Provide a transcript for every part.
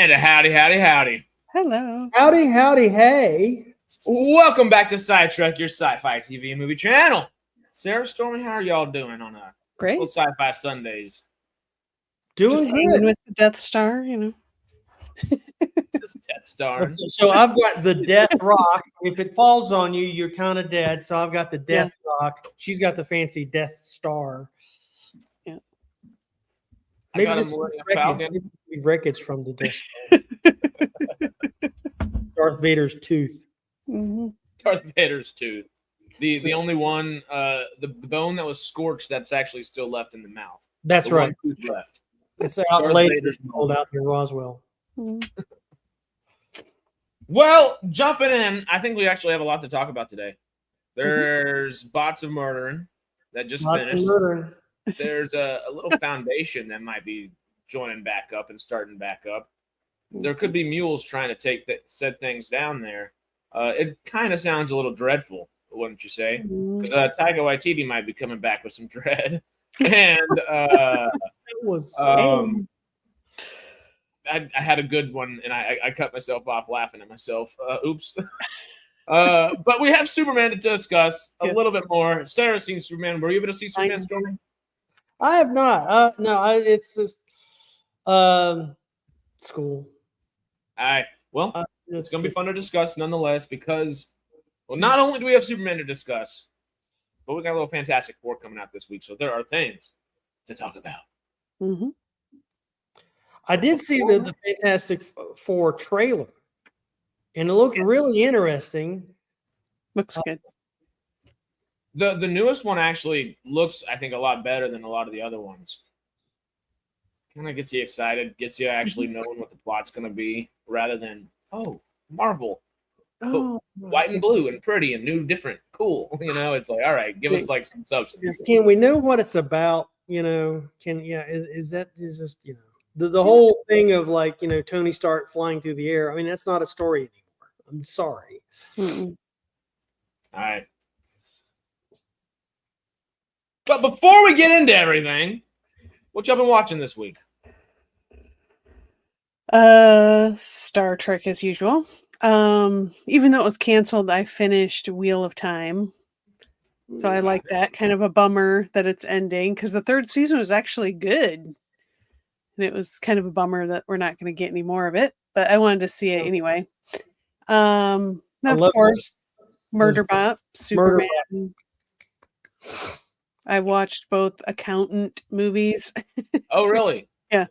And a howdy, howdy, howdy. Hello. Howdy, howdy, hey. Welcome back to SciTrek, your sci-fi TV and movie channel. Sarah, Stormy, how are y'all doing on Great. Sci-Fi Sundays? Doing Just hanging good. with the Death Star, you know. Just Death Star. So I've got the Death Rock. If it falls on you, you're kind of dead. So I've got the Death Rock. She's got the fancy Death Star. Yeah. I got a Millennium Falcon. Wreckage from the Death Star. Darth Vader's tooth. Mm-hmm. Darth Vader's tooth. The only one, the bone that was scorched that's actually still left in the mouth. That's the right. One tooth left. It's out later pulled out in Roswell. Mm-hmm. Well, jumping in, I think we actually have a lot to talk about today. There's Bots of Murdering that just finished. There's a little foundation that might be joining back up and starting back up. There could be mules trying to take said things down there. It kind of sounds a little dreadful, wouldn't you say? Because Taika Waititi might be coming back with some Dredd. And it was I had a good one, and I cut myself off laughing at myself. Oops. But we have Superman to discuss a little bit more. Sarah's seen Superman. Were you able to see Superman, Stormy? I have not. It's just school. All right. Well, it's going to be fun to discuss nonetheless because, well, not only do we have Superman to discuss, but we got a little Fantastic Four coming out this week. So there are things to talk about. Mm-hmm. I did see the Fantastic Four trailer, and it looked really interesting. Looks good. The newest one actually looks, I think, a lot better than a lot of the other ones. Kind of gets you excited, gets you actually knowing what the plot's going to be, rather than, Marvel. White and blue and pretty and new, different, cool. You know, it's like, all right, give us like some substance. Can we know what it's about? You know, is that just, you know, the whole thing of like, you know, Tony Stark flying through the air? I mean, that's not a story anymore. I'm sorry. Mm-mm. All right. But before we get into everything, what y'all been watching this week? Star Trek as usual. Even though it was canceled, I finished Wheel of Time. So I like that. Kind of a bummer that it's ending because the third season was actually good. And it was kind of a bummer that we're not going to get any more of it, but I wanted to see it anyway. Of course, Murderbot, Superman. I watched both Accountant movies. Oh, really? Yeah.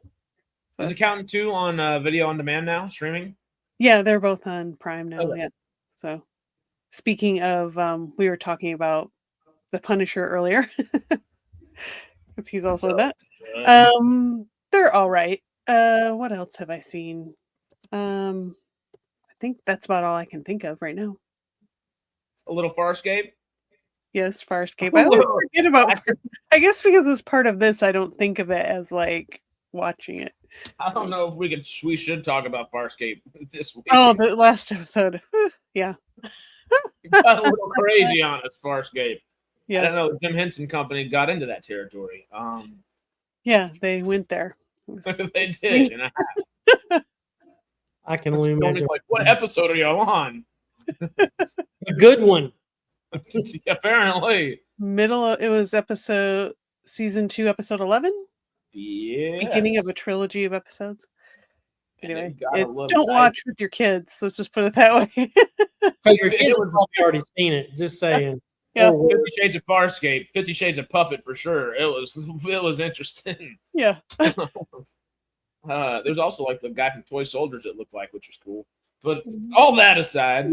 Is Accountant 2 on video on demand now, streaming? Yeah, they're both on Prime now. Okay. Yeah. So, speaking of, we were talking about the Punisher earlier because he's also that. They're all right. What else have I seen? I think that's about all I can think of right now. A little Farscape? Yes, Farscape. I always forget about. I guess because it's part of this, I don't think of it as like watching it. I don't know if we should talk about Farscape this week. Oh, the last episode. Yeah. It got a little crazy on us, Farscape. Yes. I don't know. Jim Henson Company got into that territory. Yeah, they went there. They did. And I can only imagine. Like, what episode are y'all on? A good one. Apparently. It was season 2, episode 11. Yeah. Beginning of a trilogy of episodes. Anyway, don't night. watch with your kids. Let's just put it that way. Your kids have probably already seen it. Just saying. Yeah. 50 Shades of Farscape, 50 Shades of Puppet for sure. It was interesting. Yeah. There's also like the guy from Toy Soldiers it looked like, which was cool. But all that aside,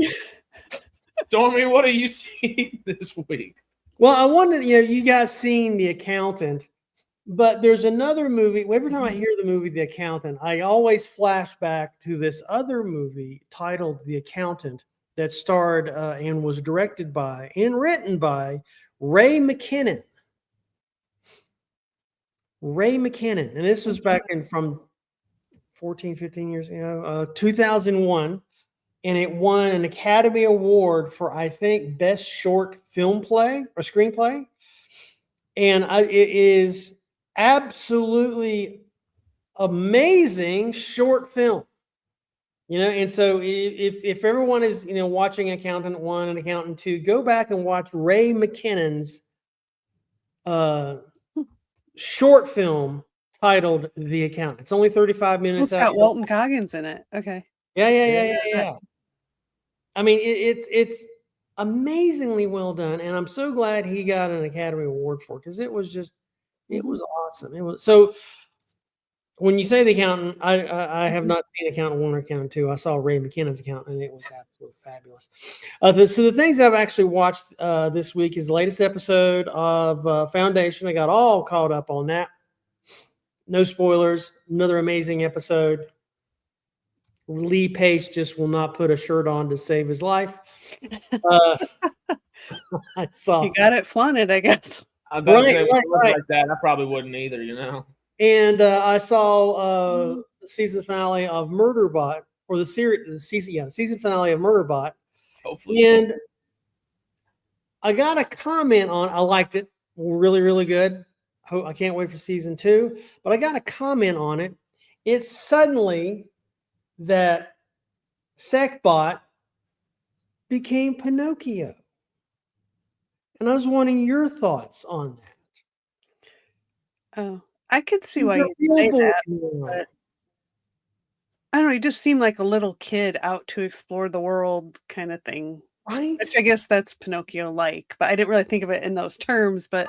Stormy, what have you seen this week? Well, I wondered, you guys seen The Accountant, but there's another movie. Every time I hear the movie The Accountant, I always flash back to this other movie titled The Accountant that starred and was directed by and written by Ray McKinnon. And this was back from 14, 15 years ago, 2001. And it won an Academy Award for, I think, Best Short Film Play or Screenplay. And it is absolutely amazing short film. You know, and so if everyone is, you know, watching Accountant 1 and Accountant 2, go back and watch Ray McKinnon's short film titled The Accountant. It's only 35 minutes. It's got Walton Goggins in it. Okay. Yeah. I mean, it's amazingly well done, and I'm so glad he got an Academy Award for it, because it was just, it was awesome. It was so. When you say The Accountant, I have not seen Accountant 1 or Accountant 2. I saw Ray McKinnon's Accountant, and it was absolutely fabulous. So the things I've actually watched this week is the latest episode of Foundation. I got all caught up on that. No spoilers. Another amazing episode. Lee Pace just will not put a shirt on to save his life. I saw. You got it flaunted, I guess. I'm about to say, like that, I probably wouldn't either, you know. And I saw the season finale of Murderbot, or the season finale of Murderbot. Hopefully. And I got a comment on. I liked it, really, really good. I can't wait for season 2. But I got a comment on it. It's suddenly that Secbot became Pinocchio, and I was wanting your thoughts on that. Oh, I could see why you'd say that, but I don't know. He just seemed like a little kid out to explore the world kind of thing. Right? Which I guess that's Pinocchio-like, but I didn't really think of it in those terms. But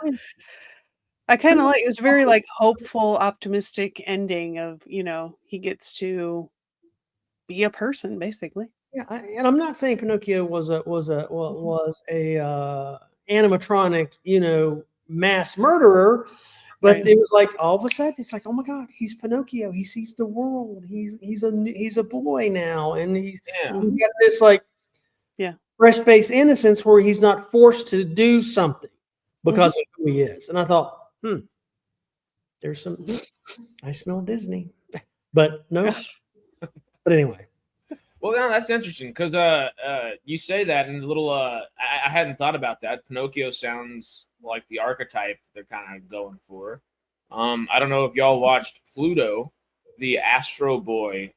I kind of like, it was very like hopeful, optimistic ending of, you know, he gets to be a person basically. Yeah, and I'm not saying Pinocchio was a animatronic, you know, mass murderer. But it was like all of a sudden, it's like, oh my God, he's Pinocchio. He sees the world. He's a boy now, and he's got this like fresh-faced innocence where he's not forced to do something because of who he is. And I thought, there's some. I smell Disney, but no. But anyway. Well, no, that's interesting because you say that, and a little. I hadn't thought about that. Pinocchio sounds like the archetype they're kind of going for. I don't know if y'all watched Pluto, the Astro Boy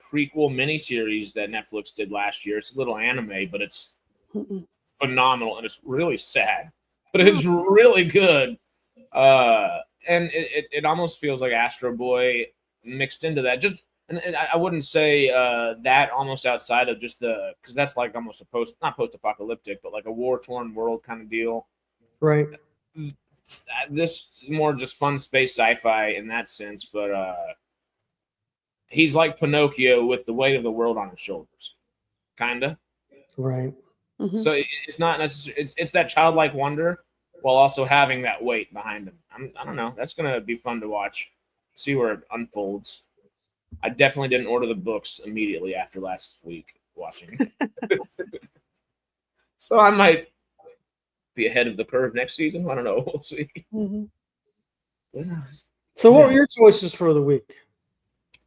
prequel miniseries that Netflix did last year. It's a little anime, but it's phenomenal, and it's really sad, but it's really good. And it almost feels like Astro Boy mixed into that. And I wouldn't say that almost outside of just because that's like almost not post-apocalyptic, but like a war-torn world kind of deal. Right. This is more just fun space sci-fi in that sense, but he's like Pinocchio with the weight of the world on his shoulders, kind of. Right. So it's not necessarily it's that childlike wonder while also having that weight behind him. I don't know. That's gonna be fun to watch, see where it unfolds. I definitely didn't order the books immediately after last week watching. So I might be ahead of the curve next season. I don't know. We'll see. So what were your choices for the week?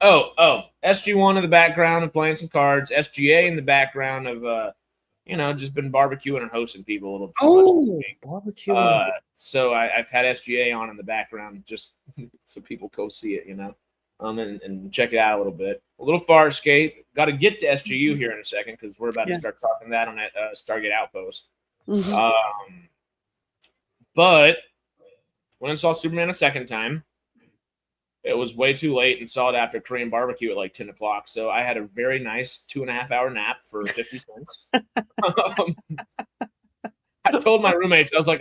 Oh, SG1 in the background of playing some cards. SGA in the background of, just been barbecuing and hosting people a little bit. Oh, barbecuing. So I've had SGA on in the background just so people go see it, and check it out a little bit. A little Farscape. Got to get to SGU here in a second because we're about to start talking that on that Stargate Outpost. But when I saw Superman a second time, it was way too late and saw it after Korean barbecue at like 10 o'clock. So I had a very nice 2.5-hour nap for 50 cents. I told my roommates, I was like,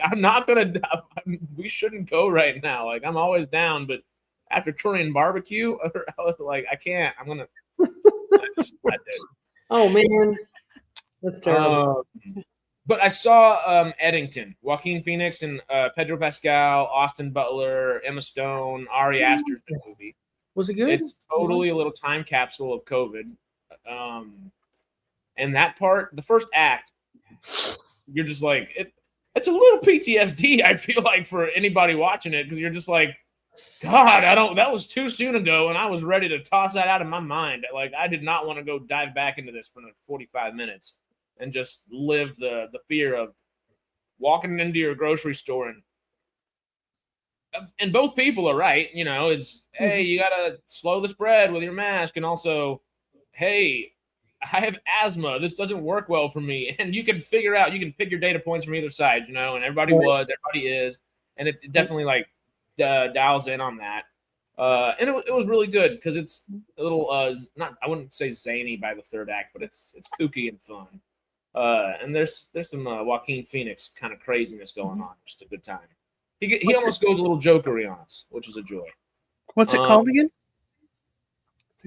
we shouldn't go right now. Like, I'm always down, but after Korean barbecue, I was like, I can't. I'm going to. Oh, man. That's terrible. But I saw Eddington, Joaquin Phoenix, and Pedro Pascal, Austin Butler, Emma Stone, Ari Aster's movie. Was it good? It's totally a little time capsule of COVID. And that part, the first act, you're just like, it's a little PTSD, I feel like, for anybody watching it, because you're just like, God, that was too soon ago, and I was ready to toss that out of my mind. Like, I did not want to go dive back into this for 45 minutes. And just live the fear of walking into your grocery store and both people are right. It's, hey, you got to slow the spread with your mask. And also hey, I have asthma. This doesn't work well for me. And you can figure out, you can pick your data points from either side, and everybody everybody is. And it definitely like dials in on that. And it was really good because it's a little, I wouldn't say zany by the third act, but it's kooky and fun. And there's some Joaquin Phoenix kind of craziness going on. Just a good time. He almost goes a little jokery on us, which is a joy. What's it called again?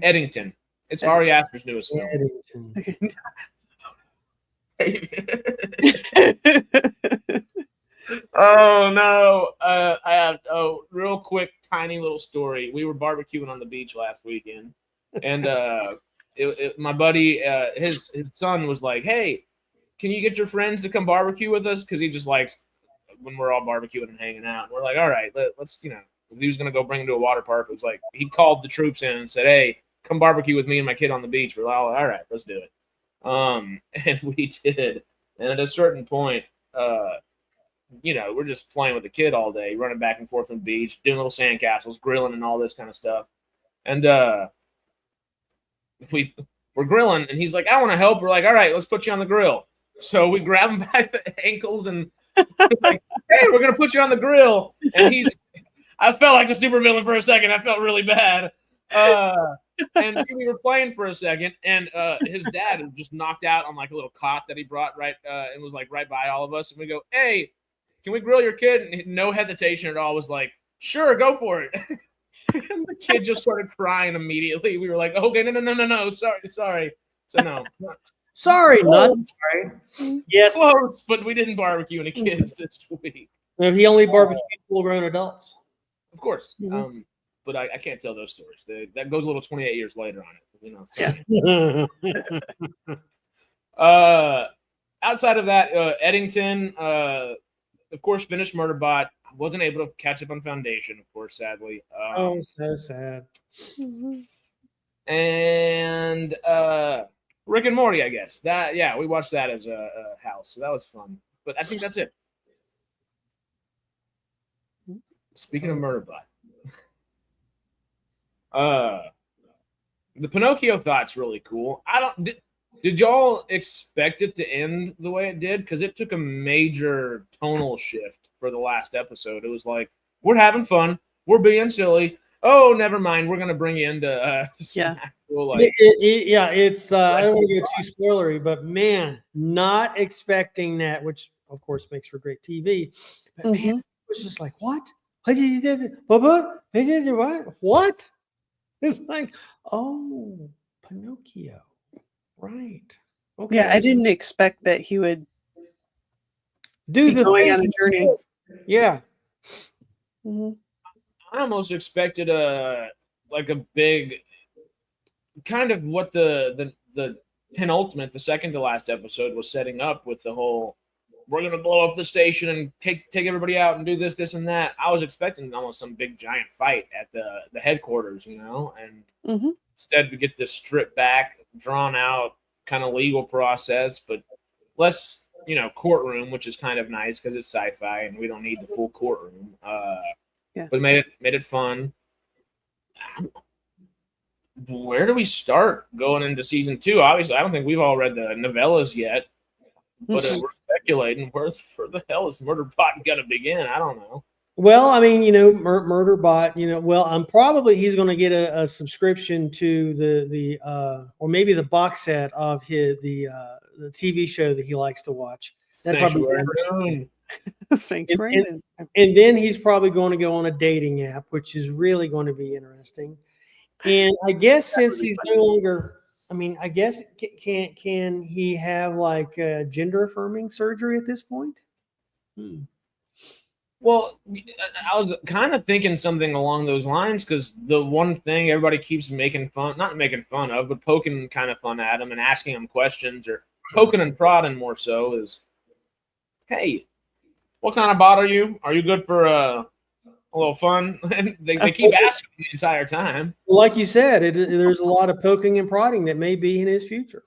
Eddington. It's Ari Aster's newest film. Oh no! I have real quick, tiny little story. We were barbecuing on the beach last weekend, and my buddy, his son was like, "Hey, can you get your friends to come barbecue with us?" Because he just likes when we're all barbecuing and hanging out. And we're like, "All right, let's." He was gonna go bring him to a water park. It was like he called the troops in and said, "Hey, come barbecue with me and my kid on the beach." We're like, all right, let's do it. And we did. And at a certain point, we're just playing with the kid all day, running back and forth on the beach, doing little sandcastles, grilling and all this kind of stuff. And we're grilling, and he's like, "I want to help." We're like, "All right, let's put you on the grill." So we grab him by the ankles and like, "Hey, we're gonna put you on the grill." And I felt like the supervillain for a second. I felt really bad. And we were playing for a second, and his dad was just knocked out on like a little cot that he brought and was like right by all of us. And we go, "Hey, can we grill your kid?" And no hesitation at all, was like, "Sure, go for it." And the kid just started crying immediately. We were like, "Okay, no, sorry." So no, sorry, not sorry. Yes, close, but we didn't barbecue any kids this week. He only barbecued full-grown adults, of course. Mm-hmm. But I can't tell those stories. That goes a little 28 years later on it. Yeah. Outside of that, Eddington, of course, finished Murderbot. Wasn't able to catch up on Foundation, of course, sadly. Oh, so sad. And Rick and Morty, I guess. We watched that as a house, so that was fun. But I think that's it. Speaking of Murderbot. The Pinocchio thought's really cool. Did y'all expect it to end the way it did? Because it took a major tonal shift for the last episode. It was like, we're having fun, we're being silly. Oh, never mind, we're gonna bring you into actual, like, it's I don't want to get too spoilery, but man, not expecting that, which of course makes for great TV. But man, it was just like, what? What? It's like, oh, Pinocchio. Right. Okay. Yeah, I didn't expect that he would do the going thing. on a journey. Yeah. Mm-hmm. I almost expected a big kind of what the penultimate, the second to last episode was setting up with the whole, we're going to blow up the station and take everybody out and do this, and that. I was expecting almost some big giant fight at the headquarters, and instead we get this stripped back, drawn out kind of legal process, but less, courtroom, which is kind of nice because it's sci-fi and we don't need the full courtroom. But made it fun. Where do we start going into season 2? Obviously, I don't think we've all read the novellas yet. But we're speculating where the hell is Murderbot going to begin? I don't know. Well, I mean, Murderbot, he's going to get a subscription to the or maybe the box set of the TV show that he likes to watch. Sanctuary. And then he's probably going to go on a dating app, which is really going to be interesting. And I guess since he's no longer, I guess can he have like gender affirming surgery at this point? Well, I was kind of thinking something along those lines because the one thing everybody keeps not making fun of, but poking kind of fun at him and asking him questions, or poking and prodding more so, is, hey, what kind of bot are you? Are you good for a little fun? And they keep asking the entire time. Like you said, there's a lot of poking and prodding that may be in his future.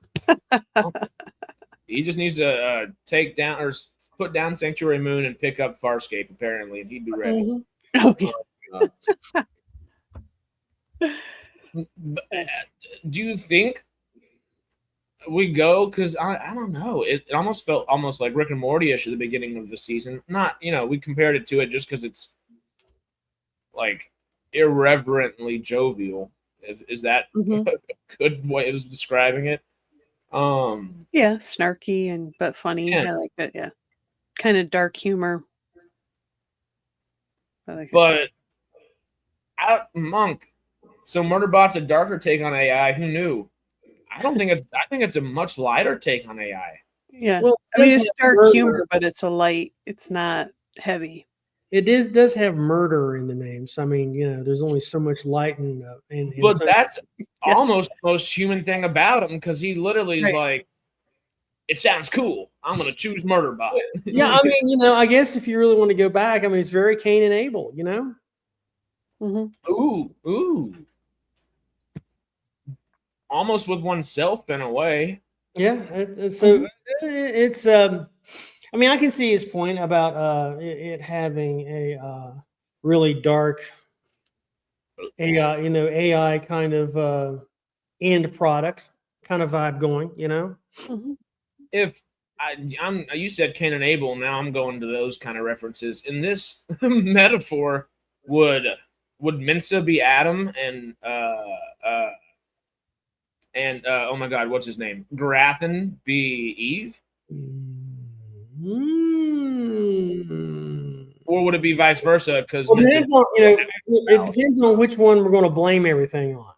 He just needs to take down or put down Sanctuary Moon and pick up Farscape, apparently, and he'd be ready. Do you think we go because I don't know. It almost felt almost like Rick and Morty-ish at the beginning of the season. Not, we compared it to it just because it's like irreverently jovial. Is that Mhm. a good way of describing it? Yeah, snarky but funny. Yeah. I like that. Yeah, kind of dark humor. I like it. But Monk. So Murderbot's a darker take on AI. Who knew? I think it's a much lighter take on AI. Yeah, Well, I mean, it's dark murder. humor, but it's a light. It's not heavy. It does have murder in the name. So I mean, there's only so much light in But that's Yeah. almost the most human thing about him, because he literally is Right. like, it sounds cool. I'm gonna choose Murderbot. Yeah, I mean, I guess if you really want to go back, I mean, it's very Cain and Abel, Mm-hmm. Ooh. Almost with oneself in a way. Yeah, so it's I mean, I can see his point about it having a really dark AI kind of end product kind of vibe going, Mm-hmm. If you said Cain and Abel, now I'm going to those kind of references. In this metaphor, would Mensa be Adam and oh my God, what's his name? Garathan be Eve? Or would it be vice versa? Because Well, it depends on which one we're going to blame everything on.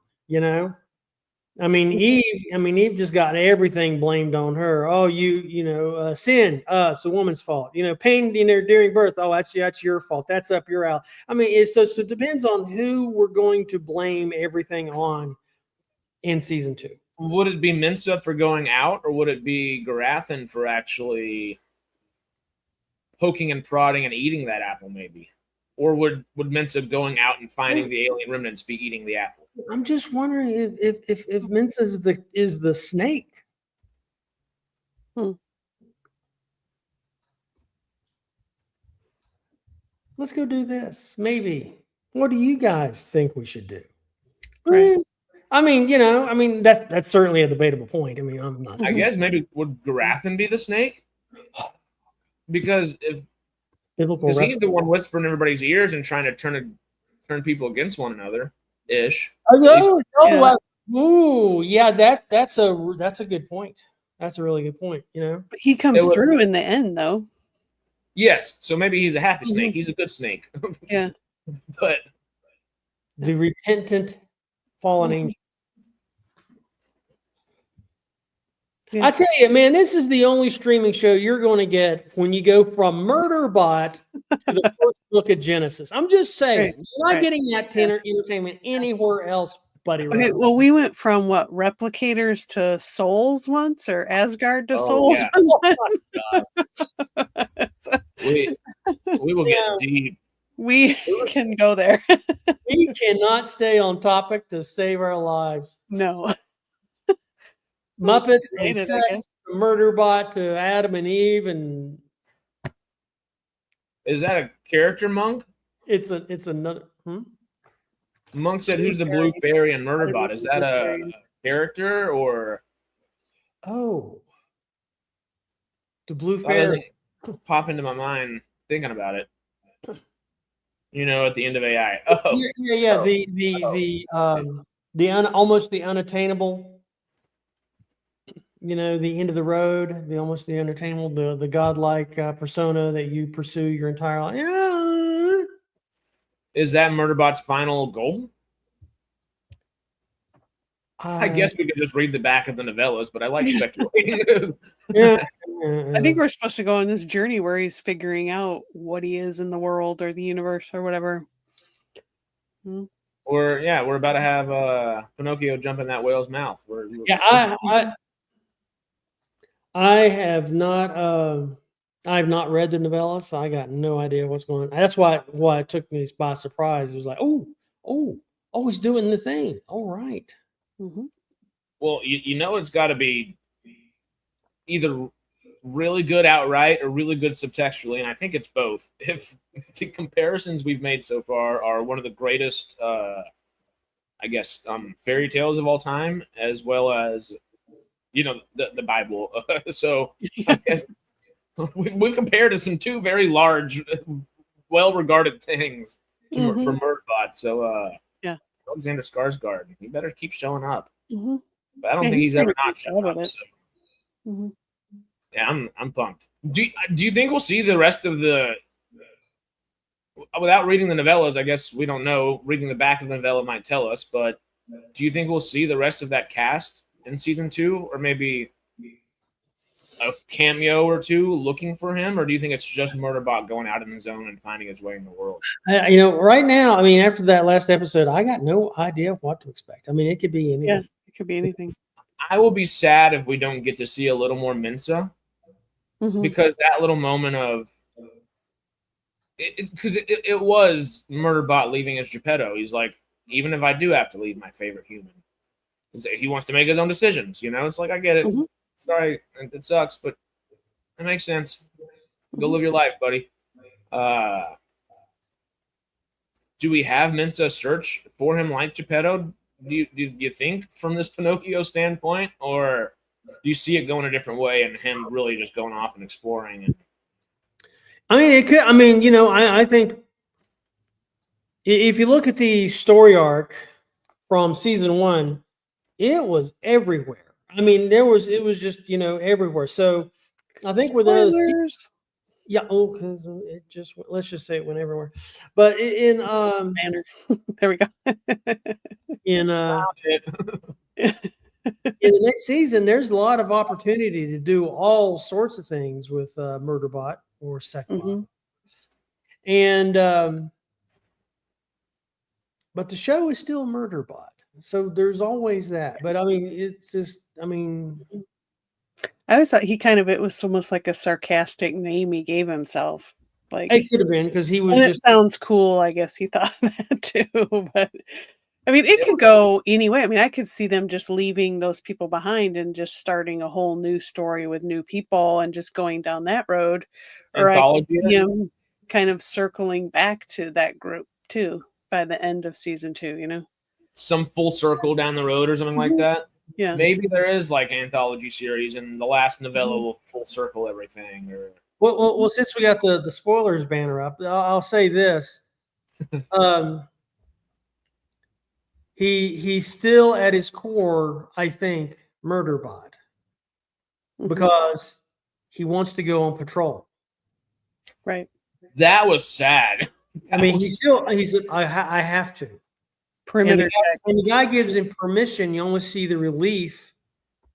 I mean, Eve just got everything blamed on her. Oh, sin. It's the woman's fault. Pain, during birth. Oh, that's your fault. That's up your alley. I mean, so it depends on who we're going to blame everything on in season 2. Would it be Mensa for going out, or would it be Garathan for actually poking and prodding and eating that apple, maybe? Or would Mensa going out and finding the alien remnants be eating the apple? I'm just wondering if Mensa is the snake. Let's go do this. Maybe. What do you guys think we should do? Right. I mean, that's certainly a debatable point. I mean, I'm not. I guess maybe would Garathan be the snake? Because he's the one whispering in everybody's ears and trying to turn people against one another ish. Yeah, that's a good point. That's a really good point. But he comes through in the end, though. Yes, so maybe he's a happy snake. He's a good snake. Yeah. But the repentant fallen angel. Yeah. I tell you, man, this is the only streaming show you're going to get when you go from Murderbot to the first book of Genesis. I'm just saying, you're not getting that entertainment anywhere else, buddy. Okay, well, we went from Replicators to Souls once, or Asgard to Souls. Yeah. we will get deep. We can go there. We cannot stay on topic to save our lives. No. Muppets and sex, Murderbot to Adam and Eve, and is that a character, Monk? It's another. Monk said, "Who's the blue fairy and Murderbot?" Is that a character or? Oh, the blue fairy pop into my mind thinking about it. At the end of AI. Oh, yeah. Almost the unattainable. The end of the road, almost the unattainable, the godlike persona that you pursue your entire life. Yeah. Is that Murderbot's final goal? I guess we could just read the back of the novellas, but I like speculating. Yeah. I think we're supposed to go on this journey where he's figuring out what he is in the world or the universe or whatever. We're about to have Pinocchio jump in that whale's mouth. I have not read the novella, so I got no idea what's going on. That's why it took me by surprise. It was like, oh, he's doing the thing. All right. Mm-hmm. Well, it's got to be either really good outright or really good subtextually, and I think it's both. If the comparisons we've made so far are one of the greatest, fairy tales of all time, as well as the Bible. So I guess we've compared to some two very large, well-regarded things for Murderbot. So yeah, Alexander Skarsgård, he better keep showing up. Mm-hmm. But I don't Yeah, think he's ever doing a not good shown job up. at it. So. Yeah, I'm pumped. Do you think we'll see the rest of the? Without reading the novellas, I guess we don't know. Reading the back of the novella might tell us, but do you think we'll see the rest of that cast in season 2, or maybe a cameo or two looking for him, or do you think it's just Murderbot going out in the zone and finding his way in the world? Right now, I mean, after that last episode, I got no idea what to expect. I mean, it could be anything. Yeah, it could be anything. I will be sad if we don't get to see a little more Mensa, because that little moment of because it was Murderbot leaving as Geppetto. He's like, even if I do have to leave my favorite human, he wants to make his own decisions. It's like, I get it. Sorry, it sucks, but it makes sense. Go live your life, buddy. Do we have Mensa search for him like Geppetto? Do you think from this Pinocchio standpoint, or do you see it going a different way and him really just going off and exploring? I mean, it could. I mean, I think if you look at the story arc from season 1, it was everywhere. I mean, it was just everywhere. So I think with spoilers. Yeah. Oh, because let's just say it went everywhere. But in banner. There we go. in the next season, there's a lot of opportunity to do all sorts of things with Murderbot or Secbot. And but the show is still Murderbot, so there's always that. But I mean, it's just, I always thought it was almost like a sarcastic name he gave himself. Like, it could have been because he was. And it sounds cool, I guess he thought that too. But I mean, it could go anyway. I mean, I could see them just leaving those people behind and just starting a whole new story with new people and just going down that road. Or I could see him kind of circling back to that group too by the end of season 2, Some full circle down the road or something like that. Yeah. Maybe there is like anthology series and the last novella will full circle everything. Or well, since we got the spoilers banner up, I'll say this. He's still at his core, I think, Murderbot, because he wants to go on patrol. Right. That was sad. I mean, he said, I have to. Perimeter check. When the guy gives him permission, you only see the relief.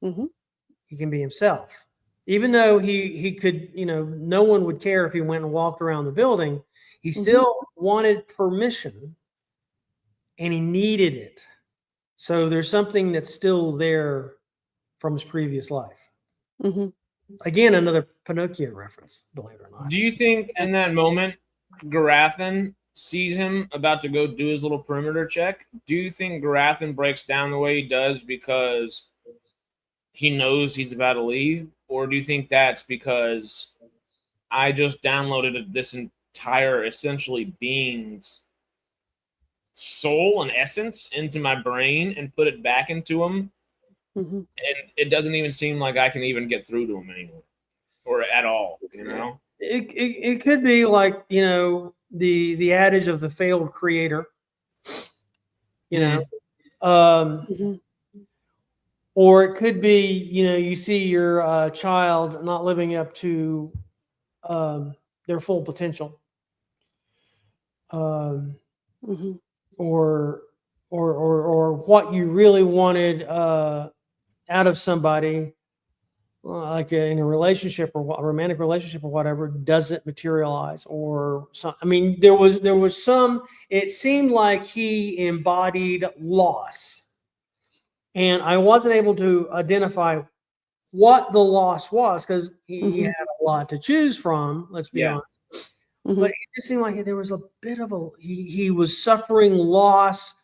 He can be himself. Even though he could, no one would care if he went and walked around the building. He still wanted permission, and he needed it. So there's something that's still there from his previous life. Again, another Pinocchio reference, believe it or not. Do you think in that moment, Garathan sees him about to go do his little perimeter check? Do you think Garathan breaks down the way he does because he knows he's about to leave? Or do you think that's because I just downloaded this entire essentially being's soul and essence into my brain and put it back into him? And it doesn't even seem like I can even get through to him anymore or at all, It could be like, the adage of the failed creator, or it could be, you see your child not living up to their full potential, or what you really wanted out of somebody, like in a relationship or a romantic relationship or whatever, doesn't materialize. Or some, I mean, there was some. It seemed like he embodied loss, and I wasn't able to identify what the loss was because he had a lot to choose from. Let's be honest. But it just seemed like there was a bit of he was suffering loss.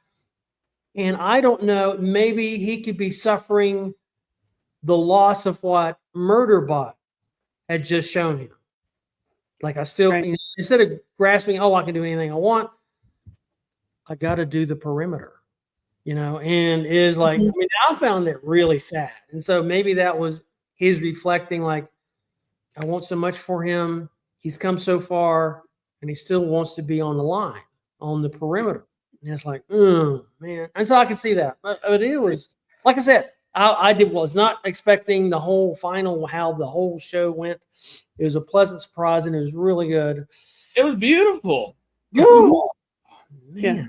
And I don't know, maybe he could be suffering the loss of what Murderbot had just shown him. Like, I still, instead of grasping, I can do anything I want, I got to do the perimeter. and is like, I mean, I found that really sad. And so maybe that was his reflecting, like, I want so much for him. He's come so far and he still wants to be on the line, on the perimeter. And it's like, oh man. And so I can see that. But it was, like I said, I was not expecting the whole final, how the whole show went. It was a pleasant surprise and it was really good. It was beautiful. Oh, man. Yeah.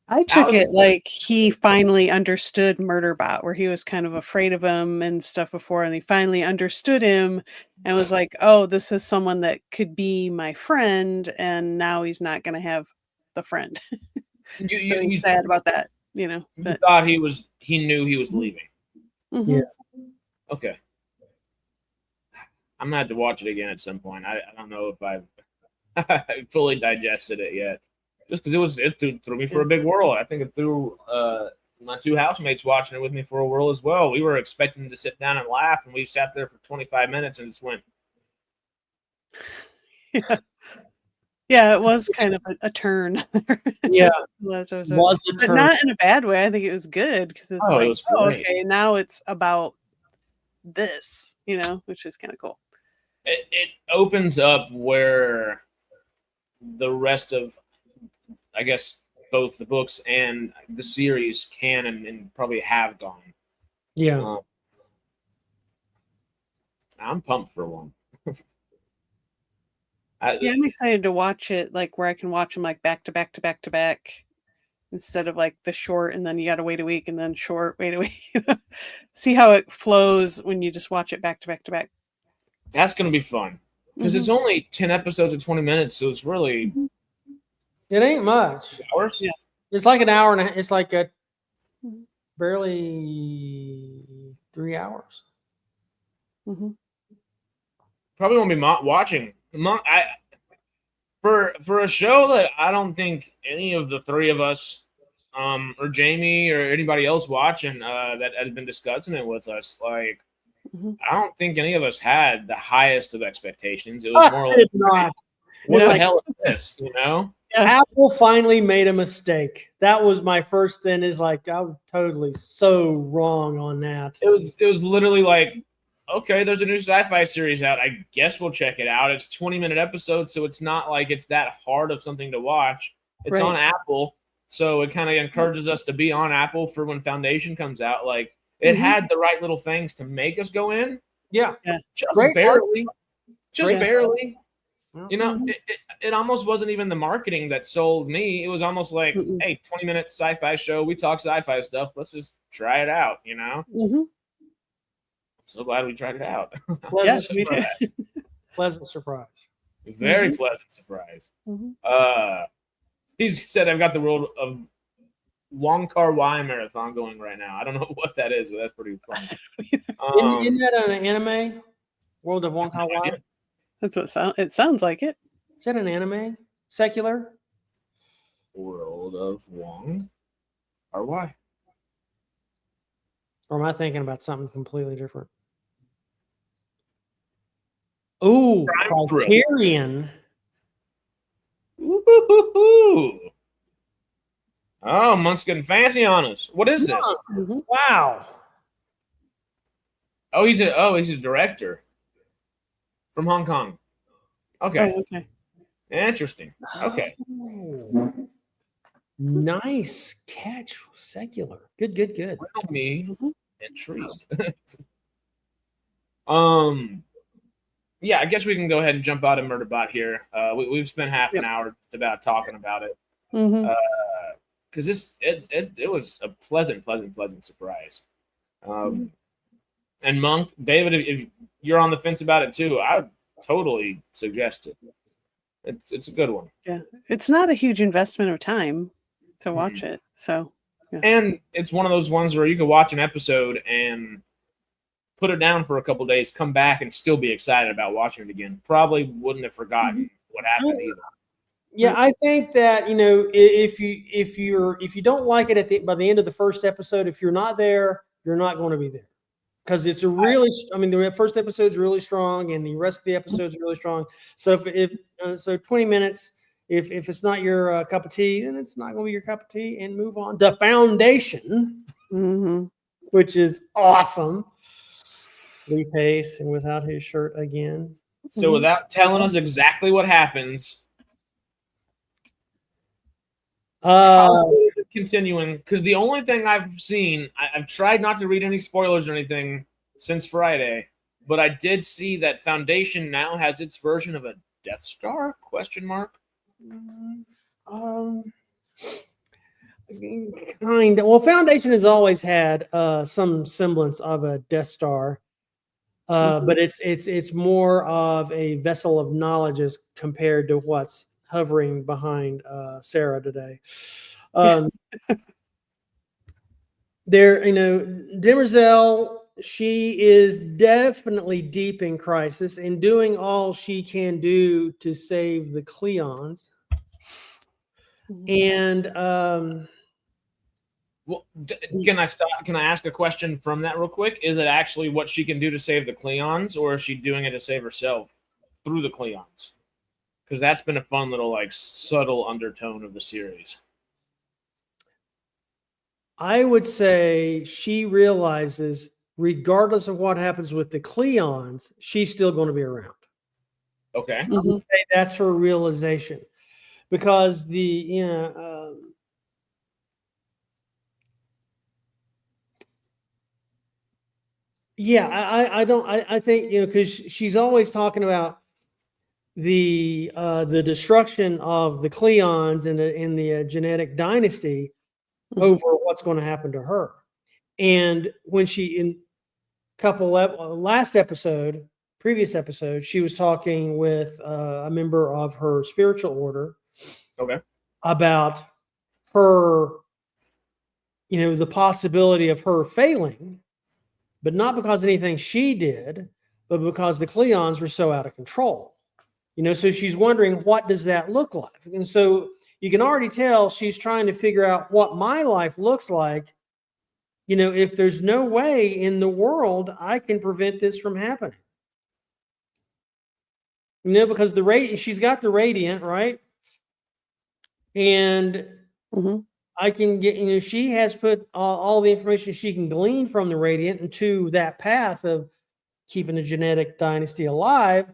I took it like he finally understood Murderbot, where he was kind of afraid of him and stuff before, and he finally understood him and was like, oh, this is someone that could be my friend, and now he's not going to have the friend. So he's sad about that, You thought he knew he was leaving. Mm-hmm. Yeah. Okay. I'm going to have to watch it again at some point. I don't know if I've fully digested it yet. Just because it threw me for a big whirl. I think it threw my two housemates watching it with me for a whirl as well. We were expecting to sit down and laugh, and we sat there for 25 minutes and just went. Yeah, it was kind of a turn. Yeah, was a turn. But not in a bad way. I think it was good because it's it was great. Okay, now it's about this, which is kind of cool. It opens up where the rest of, I guess, both the books and the series can and probably have gone. Yeah. I'm pumped for one. I'm excited to watch it, like where I can watch them like back to back to back to back instead of like the short and then you got to wait a week and then short, wait a week. See how it flows when you just watch it back to back to back. That's going to be fun because it's only 10 episodes of 20 minutes. So it's really. It ain't much. Hours? Yeah. It's like an hour and a half. It's like barely 3 hours. Mm-hmm. Probably won't be watching. For a show that I don't think any of the three of us, or Jamie or anybody else watching that has been discussing it with us, like I don't think any of us had the highest of expectations. It was more like, what the hell is this? Apple finally made a mistake. That was my first thing. Is like I was totally so wrong on that. It was literally like, okay, there's a new sci-fi series out. I guess we'll check it out. It's 20-minute episodes, so it's not like it's that hard of something to watch. It's on Apple, so it kind of encourages us to be on Apple for when Foundation comes out. Like it had the right little things to make us go in. Yeah. Just barely. Barely. It almost wasn't even the marketing that sold me. It was almost like, hey, 20-minute sci-fi show. We talk sci-fi stuff. Let's just try it out, Mm-hmm. So glad we tried it out. Pleasant surprise. Very pleasant surprise. Mm-hmm. He said, I've got the world of Wong Kar Wai marathon going right now. I don't know what that is, but that's pretty fun. Isn't that an anime? World of Wong Kar Wai? That's what it sounds like it. Is that an anime? Secular? World of Wong Kar Wai. Or am I thinking about something completely different? Oh, Criterion. Ooh. Oh, Monk's getting fancy on us. What is this? Mm-hmm. Wow. Oh, he's a director from Hong Kong. Okay. Oh, okay. Interesting. Okay. Oh. Nice catch, Secular. Good. Me intrigued. Yeah, I guess we can go ahead and jump out of Murderbot here. We've spent half an hour about talking about it. Because it was a pleasant surprise. And Monk, David, if you're on the fence about it too, I would totally suggest it. It's a good one. Yeah, it's not a huge investment of time to watch it. So, and it's one of those ones where you can watch an episode and put it down for a couple days, come back, and still be excited about watching it again. Probably wouldn't have forgotten what happened either. Yeah, I think that if you don't like it by the end of the first episode, if you're not there, you're not going to be there, because it's the first episode is really strong, and the rest of the episodes are really strong. So if 20 minutes, if it's not your cup of tea, then it's not going to be your cup of tea, and move on. The Foundation, which is awesome. Lee Pace, and without his shirt again. So without telling us exactly what happens, continuing, because the only thing I've seen, I've tried not to read any spoilers or anything since Friday, but I did see that Foundation now has its version of a Death Star? ? Kind of. Well, Foundation has always had some semblance of a Death Star, but it's more of a vessel of knowledge as compared to what's hovering behind Sarah today. There, Demerzel, she is definitely deep in crisis and doing all she can do to save the Cleons. And well, can I ask a question from that real quick? Is it actually what she can do to save the Cleons, or is she doing it to save herself through the Cleons? Because that's been a fun little subtle undertone of the series. I would say she realizes, regardless of what happens with the Cleons, she's still going to be around. Okay. I would say that's her realization, because I think because she's always talking about the destruction of the Cleons in the genetic dynasty over what's going to happen to her. And when she, in previous episode, she was talking with a member of her spiritual order about her, the possibility of her failing, but not because of anything she did, but because the Cleons were so out of control. So she's wondering, what does that look like? And so you can already tell she's trying to figure out what my life looks like. If there's no way in the world I can prevent this from happening. Because she's got the Radiant, right? And I can get, she has put all the information she can glean from the Radiant into that path of keeping the genetic dynasty alive.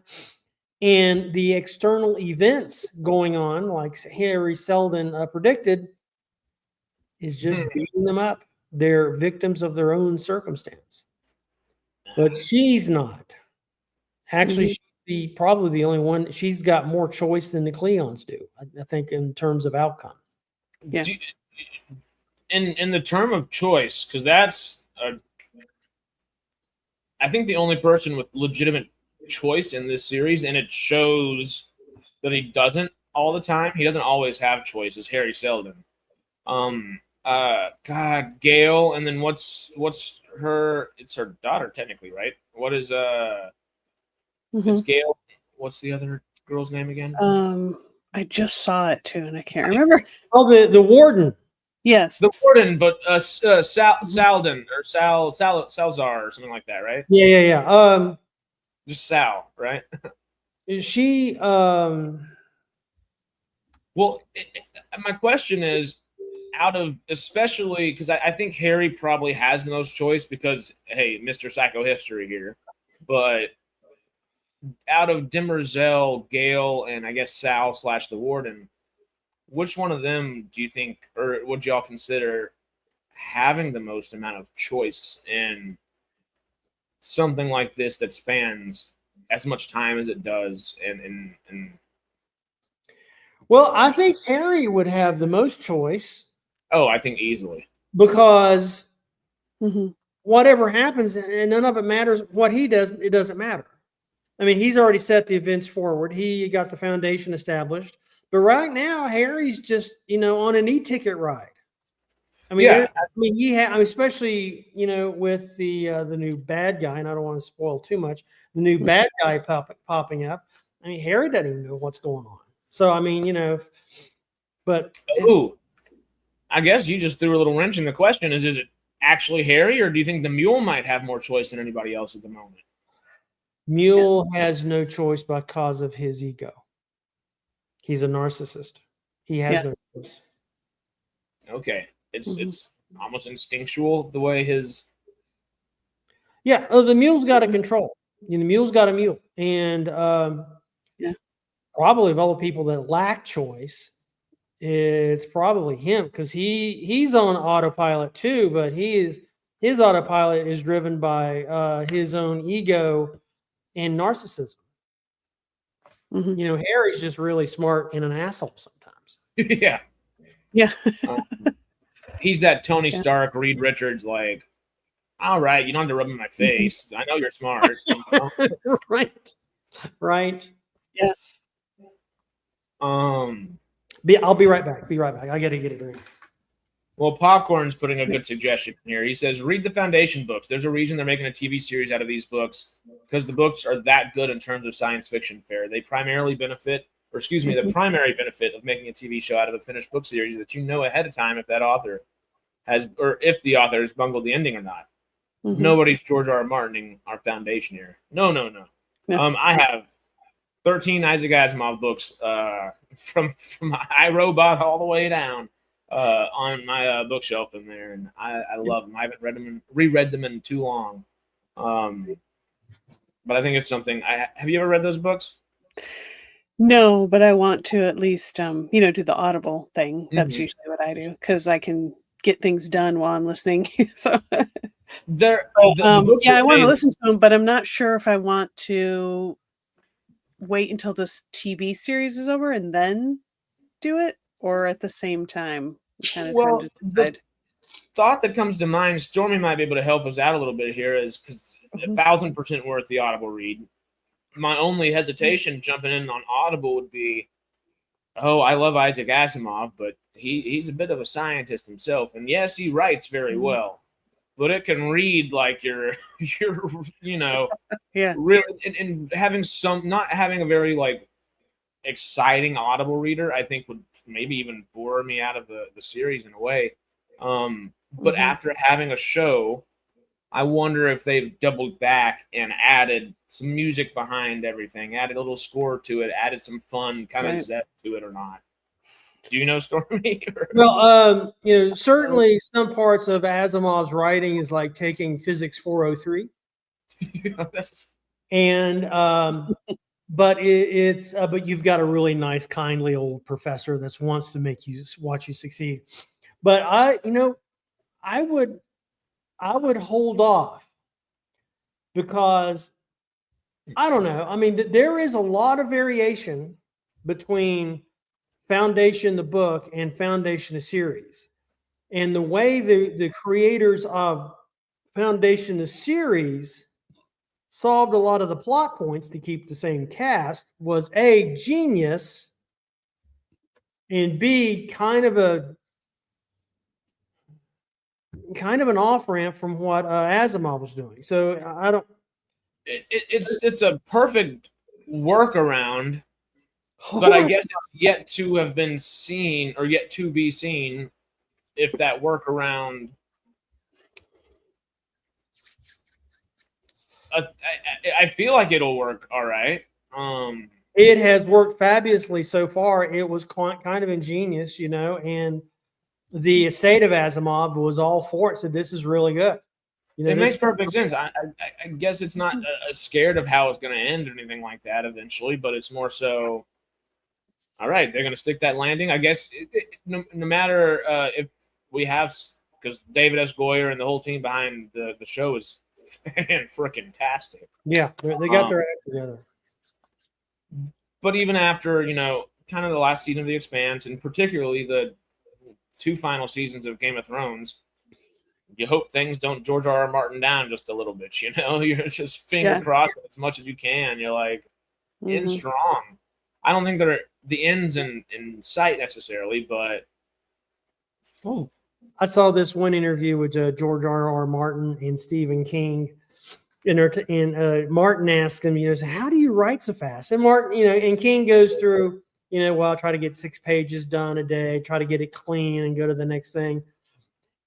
And the external events going on, like Harry Seldon predicted, is just beating them up. They're victims of their own circumstance. But she's not. Actually, she's probably the only one. She's got more choice than the Cleons do, I think, in terms of outcome. Yeah. In the term of choice, because that's, I think, the only person with legitimate choice in this series, and it shows that he doesn't all the time. He doesn't always have choices. Harry Seldon. Gail, and then what's her? It's her daughter, technically, right? What is It's Gail. What's the other girl's name again? I just saw it too, and I can't remember. Oh, the warden. Yes, the warden, but Saldon or Salzar or something like that, right? Yeah. Just Sal, right? Is she? Well, my question is, especially because I think Harry probably has the most choice because, hey, Mr. Psychohistory here, but out of Demerzel, Gale, and I guess Sal / the warden, which one of them do you think, or would y'all consider having the most amount of choice in something like this that spans as much time as it does? And well, I think Harry would have the most choice. Oh, I think easily. Because whatever happens, and none of it matters what he does, it doesn't matter. I mean, he's already set the events forward. He got the foundation established. But right now, Harry's just, on an e-ticket ride. I mean, especially, with the new bad guy, and I don't want to spoil too much, the new bad guy popping up. I mean, Harry doesn't even know what's going on. So, I mean, but... Ooh. I guess you just threw a little wrench in the question. Is it actually Harry, or do you think the mule might have more choice than anybody else at the moment? Mule has no choice because of his ego. He's a narcissist. He has no choice. Okay. It's almost instinctual the way his. Yeah. Oh, the mule's got a control. The mule's got a mule. And probably of all the people that lack choice, it's probably him, because he's on autopilot too, but his autopilot is driven by his own ego and narcissism. Harry's just really smart and an asshole sometimes. Yeah. He's that Tony Stark, Reed Richards, like, all right, you don't have to rub in my face. I know you're smart. Right. Yeah. I'll be right back. I got to get a drink. Well, Popcorn's putting a good suggestion here. He says, read the Foundation books. There's a reason they're making a TV series out of these books, because the books are that good in terms of science fiction fare. They primarily benefit, the primary benefit of making a TV show out of a finished book series is that you know ahead of time if that author has, or if the author has bungled the ending or not. Nobody's George R. R. Martining our Foundation here. No. I have 13 Isaac Asimov books from iRobot all the way down on my bookshelf in there, and I love them. I haven't reread them in too long, but I think it's something. Have you ever read those books? No, but I want to at least do the Audible thing. That's usually what I do, because I can get things done while I'm listening. So I want to listen to them, but I'm not sure if I want to wait until this TV series is over and then do it, or at the same time. Well, the thought that comes to mind, Stormy might be able to help us out a little bit here, is because 1,000% worth the Audible read. My only hesitation jumping in on Audible would be, I love Isaac Asimov, but he's a bit of a scientist himself, and yes, he writes very well, but it can read like you're really, and having not having a very like exciting Audible reader, I think would maybe even bore me out of the series in a way. But after having a show, I wonder if they've doubled back and added some music behind everything, added a little score to it, added some fun kind of zest to it or not. Do you know, Stormy? Well, certainly some parts of Asimov's writing is like taking Physics 403. And but but you've got a really nice, kindly old professor that wants to watch you succeed. But I would hold off, because I don't know. I mean, there is a lot of variation between Foundation the book and Foundation the series, and the way the creators of Foundation the series solved a lot of the plot points to keep the same cast was A, genius, and B, kind of an off ramp from what Asimov was doing. So I don't. It's a perfect workaround, but I guess it's yet to have been seen, or yet to be seen, if that workaround. I feel like it'll work all right. It has worked fabulously so far. It was kind of ingenious, and the estate of Asimov was all for it. Said this is really good. It makes perfect sense. I guess it's not scared of how it's going to end or anything like that eventually, but it's more so, all right, they're going to stick that landing. I guess no matter if we have, because David S. Goyer and the whole team behind the show is freaking-tastic. Yeah, they got their act together. But even after, kind of the last season of The Expanse, and particularly the 2 final seasons of Game of Thrones, you hope things don't George R. R. Martin down just a little bit, You're just finger crossing as much as you can. You're like, in strong. I don't think they're the ends in sight necessarily, but... I saw this one interview with George R. R. Martin and Stephen King, and Martin asked him, how do you write so fast? And Martin, and King goes through, I try to get 6 pages done a day, try to get it clean and go to the next thing.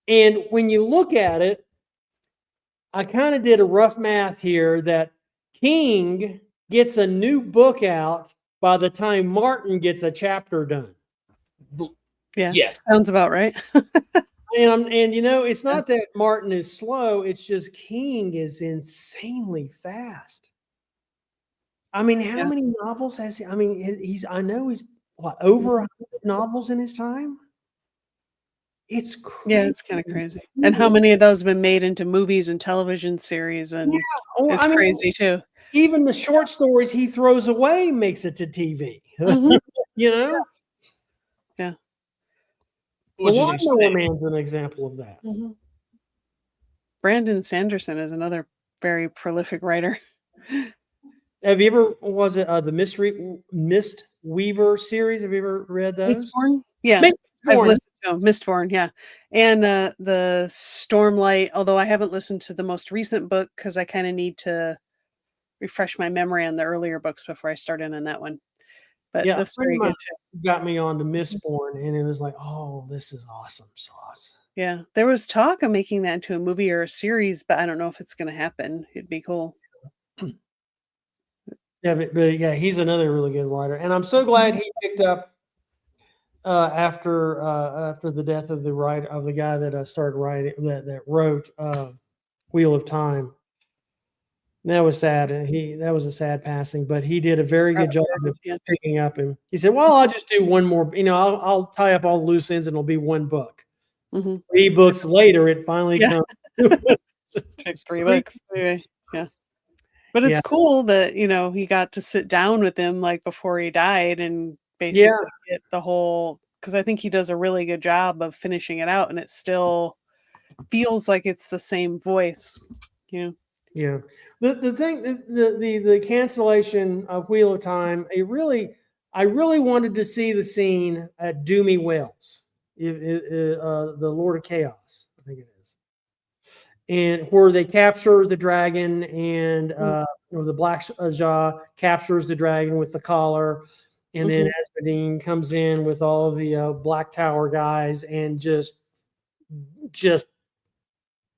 And when you look at it, I kind of did a rough math here that King gets a new book out by the time Martin gets a chapter done. Yeah. Yes. Sounds about right. And you know, it's not that Martin is slow, it's just King is insanely fast. I mean, how many novels has he? I mean, I know he's what, over 100 novels in his time? It's crazy. Yeah, it's kind of crazy. And how many of those have been made into movies and television series? And it's crazy too. Even the short stories he throws away makes it to TV. You know? Yeah. The Lawnmower Man's an example of that. Brandon Sanderson is another very prolific writer. Have you ever, was it the Mist Weaver series? Have you ever read those? Mistborn? Yeah. I've listened to them. Mistborn, yeah. And the Stormlight, although I haven't listened to the most recent book because I kind of need to refresh my memory on the earlier books before I start in on that one. But yeah, that's very good too. Got me on to Mistborn, and it was like, oh, this is awesome sauce. Yeah, there was talk of making that into a movie or a series, but I don't know if it's going to happen. It'd be cool. Yeah, but yeah, he's another really good writer, and I'm so glad he picked up after the death of the guy that started writing that wrote Wheel of Time. That was sad, and that was a sad passing. But he did a very good job of picking up. And he said, "Well, I'll just do one more. You know, I'll tie up all the loose ends, and it'll be one book." 3 books later, it finally comes. 3 books. Yeah. But it's cool that, you know, he got to sit down with him like before he died and basically get the whole, because I think he does a really good job of finishing it out, and it still feels like it's the same voice, you know. Yeah. The thing, the cancellation of Wheel of Time, I really wanted to see the scene at Doomy Wells, the Lord of Chaos, I think it is, and where they capture the dragon, and the Black Jaw captures the dragon with the collar, and then Espadine comes in with all of the Black Tower guys, and just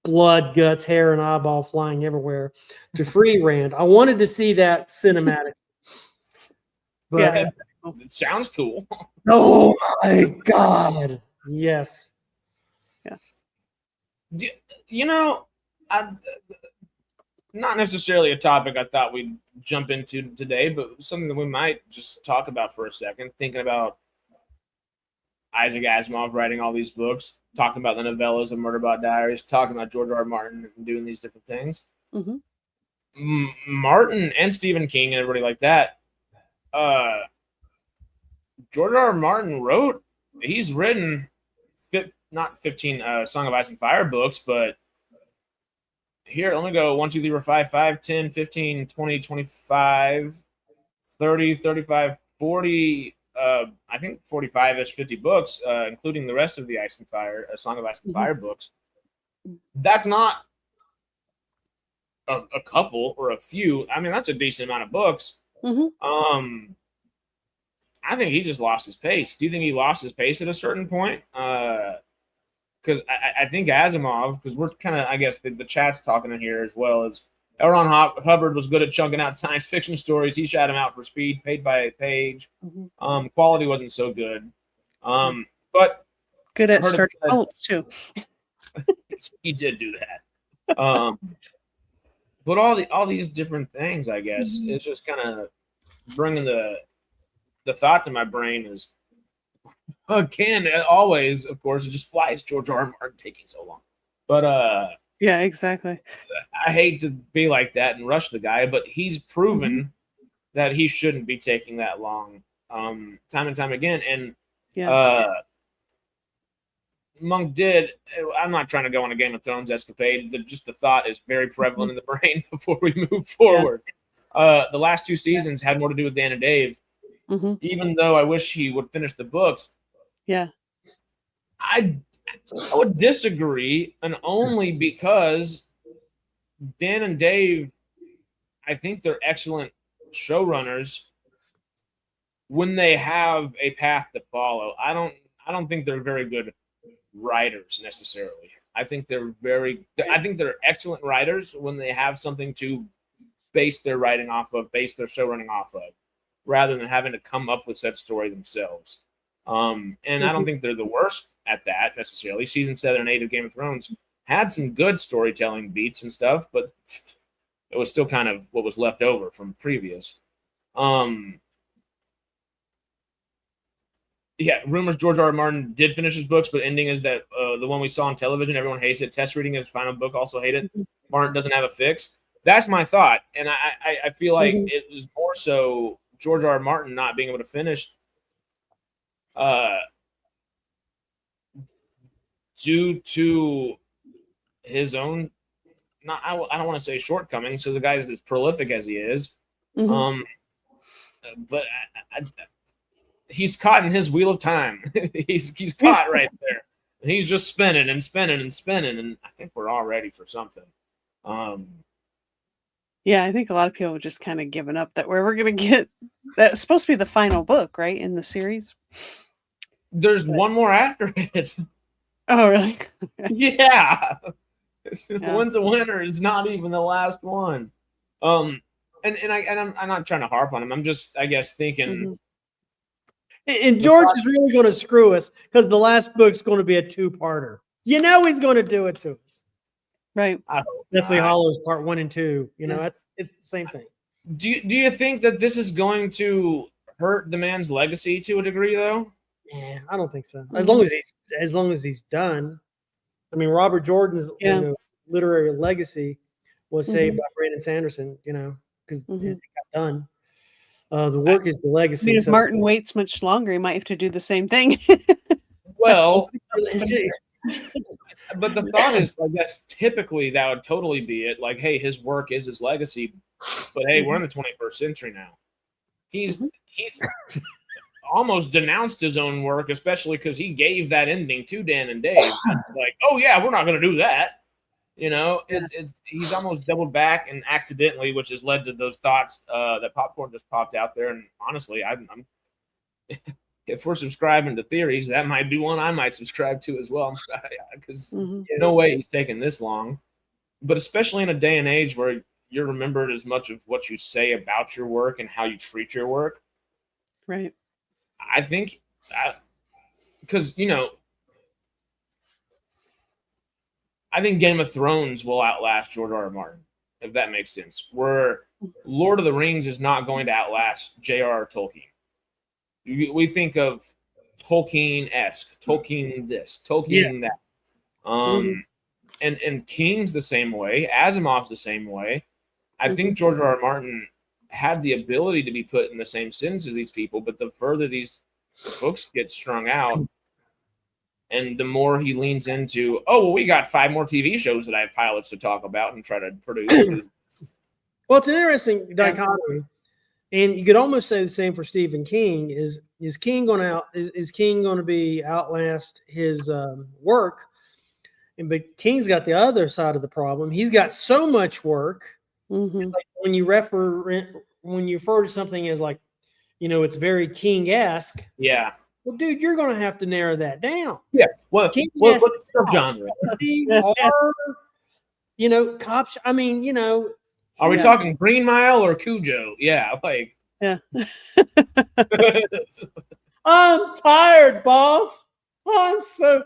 blood, guts, hair, and eyeball flying everywhere to free Rand. I wanted to see that cinematic. But it sounds cool. Oh my God. Yes. Yeah. You know, not necessarily a topic I thought we'd jump into today, but something that we might just talk about for a second, thinking about Isaac Asimov writing all these books, talking about the novellas of Murderbot Diaries, talking about George R. R. Martin and doing these different things. Martin and Stephen King and everybody like that, George R. R. Martin he's written not 15 Song of Ice and Fire books, but here, let me go 1, 2, 3, 4, 5, 5, 10, 15, 20, 25, 30, 35, 40, I think 45-ish, 50 books, including the rest of the Ice and Fire, Song of Ice and Fire books. That's not a couple or a few. I mean, that's a decent amount of books. I think he just lost his pace. Do you think he lost his pace at a certain point? Because I think Asimov, because we're kind of, I guess, the chat's talking in here as well, as L. Ron Hubbard was good at chunking out science fiction stories. He shot him out for speed, paid by a page. Quality wasn't so good. But good at starting cults, too. He did do that. But all these different things, I guess, it's just kind of bringing the thought to my brain is, again, always, of course, just why is George R. R. Martin taking so long? But yeah, exactly. I hate to be like that and rush the guy, but he's proven that he shouldn't be taking that long, time and time again. And Monk did. I'm not trying to go on a Game of Thrones escapade. Just the thought is very prevalent in the brain before we move forward. The last 2 seasons had more to do with Dan and Dave. Even though I wish he would finish the books. Yeah. I would disagree, and only because Dan and Dave, I think they're excellent showrunners when they have a path to follow. I don't think they're very good writers necessarily. I think they're excellent writers when they have something to base their writing off of, base their show running off of. rather than having to come up with said story themselves. And I don't think they're the worst at that necessarily. Season 7 and 8 of Game of Thrones had some good storytelling beats and stuff, but it was still kind of what was left over from previous. Yeah, rumors George R. R. Martin did finish his books, but ending is that the one we saw on television, everyone hates it. Test reading his final book, also hate it. Martin doesn't have a fix. That's my thought, and I feel like it was more so George R. R. Martin not being able to finish due to his own, I don't want to say shortcomings, so the guy is as prolific as he is. But he's caught in his wheel of time. he's caught right there. He's just spinning and spinning and spinning, and I think we're all ready for something. Yeah, I think a lot of people have just kind of given up that we're going to get that's supposed to be the final book, right, in the series. There's one more after it. Oh, really? Yeah. One's a winner. It's not even the last one. And I'm not trying to harp on him. I'm just, I guess, thinking. And George is really going to screw us because the last book's going to be a 2-parter. You know he's going to do it to us. Right. Deathly Hollows Part 1 and 2. You know, it's the same thing. Do you think that this is going to hurt the man's legacy to a degree, though? Yeah, I don't think so. As long as he's done. I mean, Robert Jordan's literary legacy was saved by Brandon Sanderson. You know, because it got done. The work is the legacy. I mean, if Martin waits much longer, he might have to do the same thing. Well, but the thought is, I guess, typically that would totally be it. Like, hey, his work is his legacy, but hey, we're in the 21st century now. He's almost denounced his own work, especially because he gave that ending to Dan and Dave. Like, oh yeah, we're not going to do that. You know, he's almost doubled back and accidentally, which has led to those thoughts that Popcorn just popped out there. And honestly, I'm if we're subscribing to theories, that might be one I might subscribe to as well. Because no way he's taking this long. But especially in a day and age where you're remembered as much of what you say about your work and how you treat your work. Right. I think, because, you know, I think Game of Thrones will outlast George R. R. Martin, if that makes sense. Where Lord of the Rings is not going to outlast J.R.R. Tolkien. We think of Tolkien-esque, Tolkien this, Tolkien that. And King's the same way. Asimov's the same way. I think George R. R. Martin had the ability to be put in the same sentence as these people, but the further these books get strung out, and the more he leans into, oh, well, we got 5 more TV shows that I have pilots to talk about and try to produce. Well, it's an interesting dichotomy. And you could almost say the same for Stephen King. Is King going to be outlast his work? But King's got the other side of the problem. He's got so much work. Like when you refer to something as like, you know, it's very King-esque. Yeah. Well, dude, you're going to have to narrow that down. Yeah. Well, what's the genre? Horror, you know, cops. I mean, you know. Are we talking Green Mile or Cujo? Yeah, like. Yeah. I'm tired, boss. I'm so.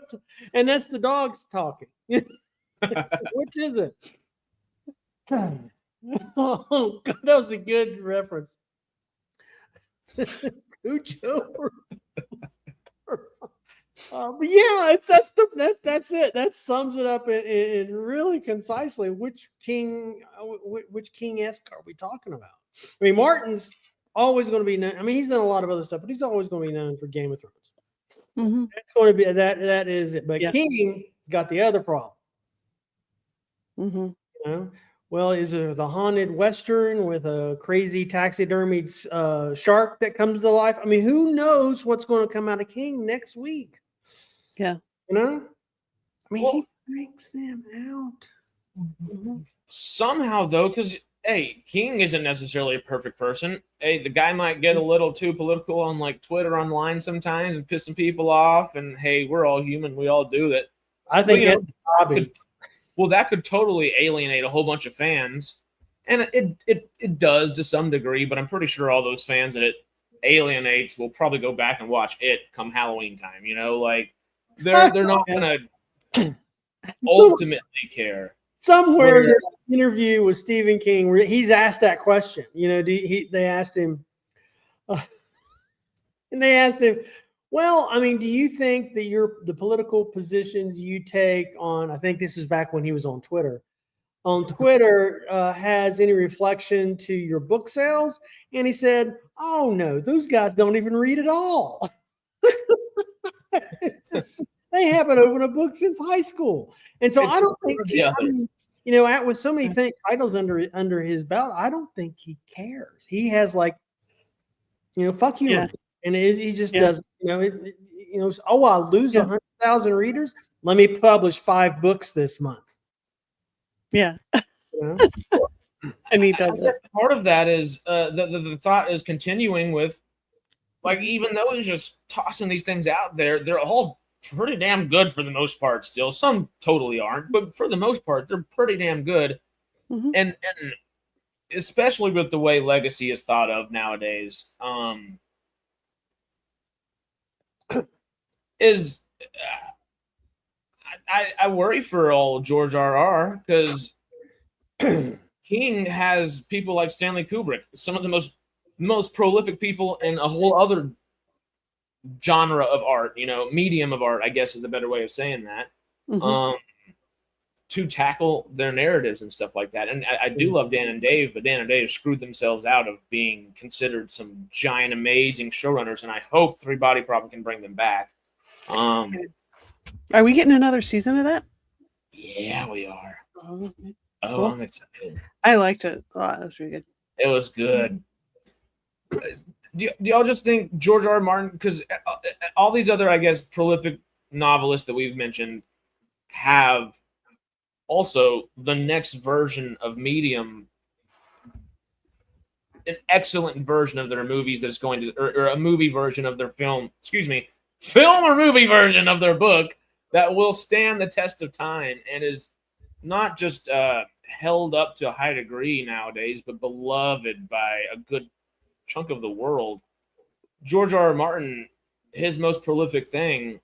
And that's the dogs talking. Which is it? Oh, God, that was a good reference. Cujo. But yeah, that's it. That sums it up in really concisely. Which King-esque are we talking about? I mean, Martin's always going to be known. I mean, he's done a lot of other stuff, but he's always going to be known for Game of Thrones. That's going to be that is it. But King's got the other problem. You know? Well, is it the haunted Western with a crazy taxidermied shark that comes to life? I mean, who knows what's going to come out of King next week? Yeah. You know? I mean, he breaks them out. Somehow, though, because, hey, King isn't necessarily a perfect person. Hey, the guy might get a little too political on, like, Twitter online sometimes and piss some people off. And, hey, we're all human. We all do that. I think that's a hobby. Well, that could totally alienate a whole bunch of fans, and it does to some degree. But I'm pretty sure all those fans that it alienates will probably go back and watch it come Halloween time. You know, like they're not gonna ultimately care. Somewhere there's an interview with Stephen King where he's asked that question. You know, they asked him, and they asked him, well, I mean, do you think that the political positions you take on, I think this was back when he was on Twitter, has any reflection to your book sales? And he said, oh no, those guys don't even read at all. They haven't opened a book since high school. And so I don't think, with so many titles under his belt, I don't think he cares. He has fuck you. Yeah. And he just doesn't, I'll lose 100,000 readers. Let me publish 5 books this month. Yeah. And he does it. Part of that is the thought is continuing with, like, even though he's just tossing these things out there, they're all pretty damn good for the most part still. Some totally aren't, but for the most part, they're pretty damn good. Mm-hmm. And especially with the way legacy is thought of nowadays, I worry for old George R.R. because King has people like Stanley Kubrick, some of the most prolific people in a whole other genre of art, medium of art, I guess is the better way of saying that, to tackle their narratives and stuff like that. And I do love Dan and Dave, but Dan and Dave screwed themselves out of being considered some giant, amazing showrunners, and I hope Three Body Problem can bring them back. Are we getting another season of that? Yeah, we are. Cool. I'm excited. I liked it a lot. It was really good. It was good. Do y'all just think George R. R. Martin, because all these other, I guess, prolific novelists that we've mentioned have also the next version of medium, an excellent version of their movies that's going to, or a movie version of their film or movie version of their book that will stand the test of time and is not just held up to a high degree nowadays, but beloved by a good chunk of the world. George R. R. Martin, his most prolific thing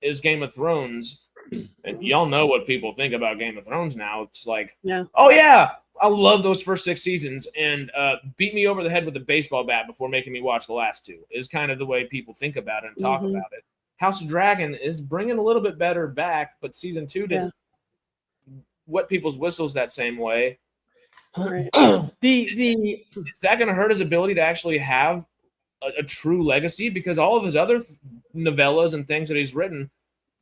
is Game of Thrones. And y'all know what people think about Game of Thrones now. It's like, oh yeah, I love those first 6 seasons, and beat me over the head with a baseball bat before making me watch the last 2 is kind of the way people think about it and talk about it. House of Dragon is bringing a little bit better back, but season 2 didn't wet people's whistles that same way. Right. Is that going to hurt his ability to actually have a true legacy? Because all of his other novellas and things that he's written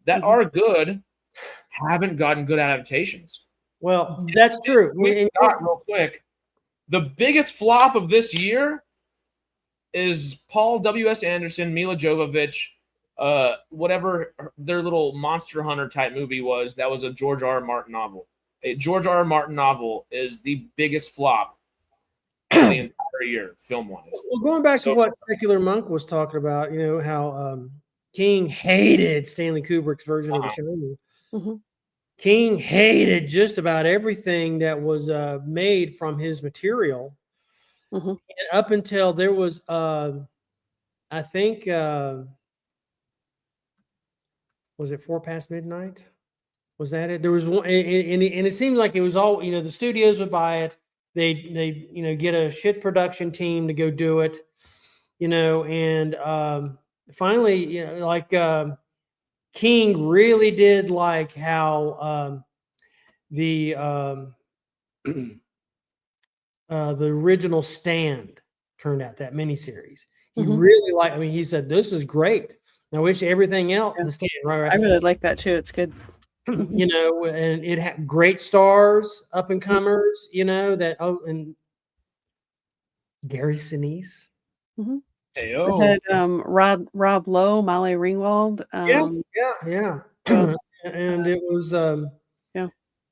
that are good haven't gotten good adaptations. Well, that's true. Real quick, the biggest flop of this year is Paul W.S. Anderson, Mila Jovovich, whatever their little Monster Hunter type movie was. That was a George R. R. Martin novel. A George R. R. Martin novel is the biggest flop of the entire year, film-wise. Well, going back to what Secular Monk was talking about, how King hated Stanley Kubrick's version of The Shining. Mm-hmm. King hated just about everything that was made from his material. Mm-hmm. And up until there was, I think, was it 4 Past Midnight? Was that it? There was one, and it seemed like it was all, the studios would buy it. They get a shit production team to go do it, and finally, King really did like how the original Stand turned out, that miniseries. He really liked. I mean, he said this is great. I wish everything else the Stand. Right. I really like that too. It's good. And it had great stars, up and comers. And Gary Sinise. Mm-hmm. It had Rob Lowe, Molly Ringwald. Yeah. And it was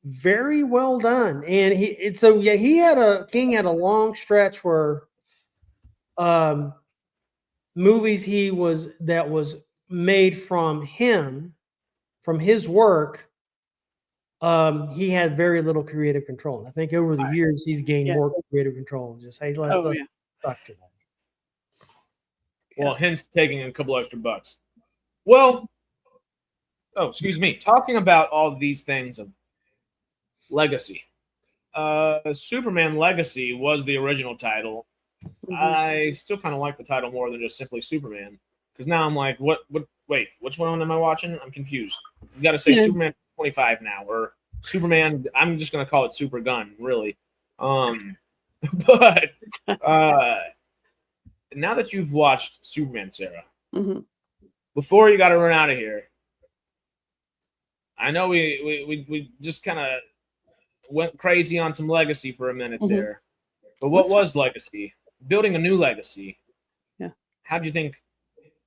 very well done. And King had a long stretch where movies that was made from him, from his work, he had very little creative control. And I think over the years he's gained more creative control. Just let's stuck to that. Well, hence taking a couple extra bucks. Well, excuse me. Talking about all these things of legacy. Superman Legacy was the original title. I still kind of like the title more than just simply Superman, because now I'm like, wait, which one am I watching? I'm confused. You got to say Superman 25 now, or Superman. I'm just gonna call it Super Gun, really. But now that you've watched Superman, Sarah, before you got to run out of here, I know we just kind of went crazy on some legacy for a minute there, but what was legacy? Building a new legacy. Yeah. How do you think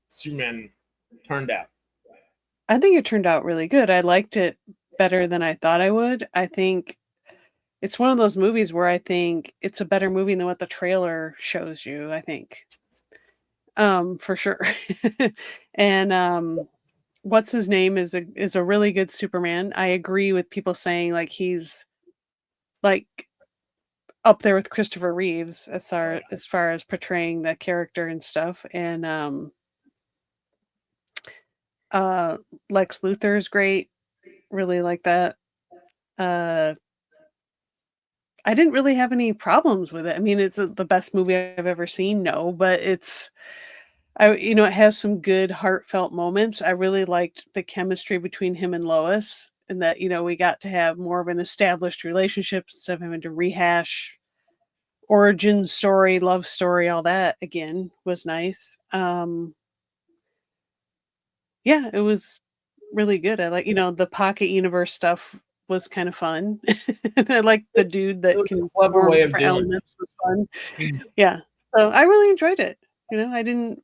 Superman turned out? I think it turned out really good. I liked it better than I thought I would. I think it's one of those movies where I think it's a better movie than what the trailer shows you, I think. For sure. And what's his name is a really good Superman. I agree with people saying like he's like up there with Christopher Reeves as far as portraying the character and stuff. And Lex Luthor is great. Really like that. I didn't really have any problems with it. I mean, it's the best movie I've ever seen. No, but it has some good heartfelt moments. I really liked the chemistry between him and Lois, and that, we got to have more of an established relationship instead of having to rehash origin story, love story, all that again was nice. Yeah, it was really good. I like, the pocket universe stuff was kind of fun. And I like the dude that can clever way of doing elements was fun. Yeah. So I really enjoyed it. I didn't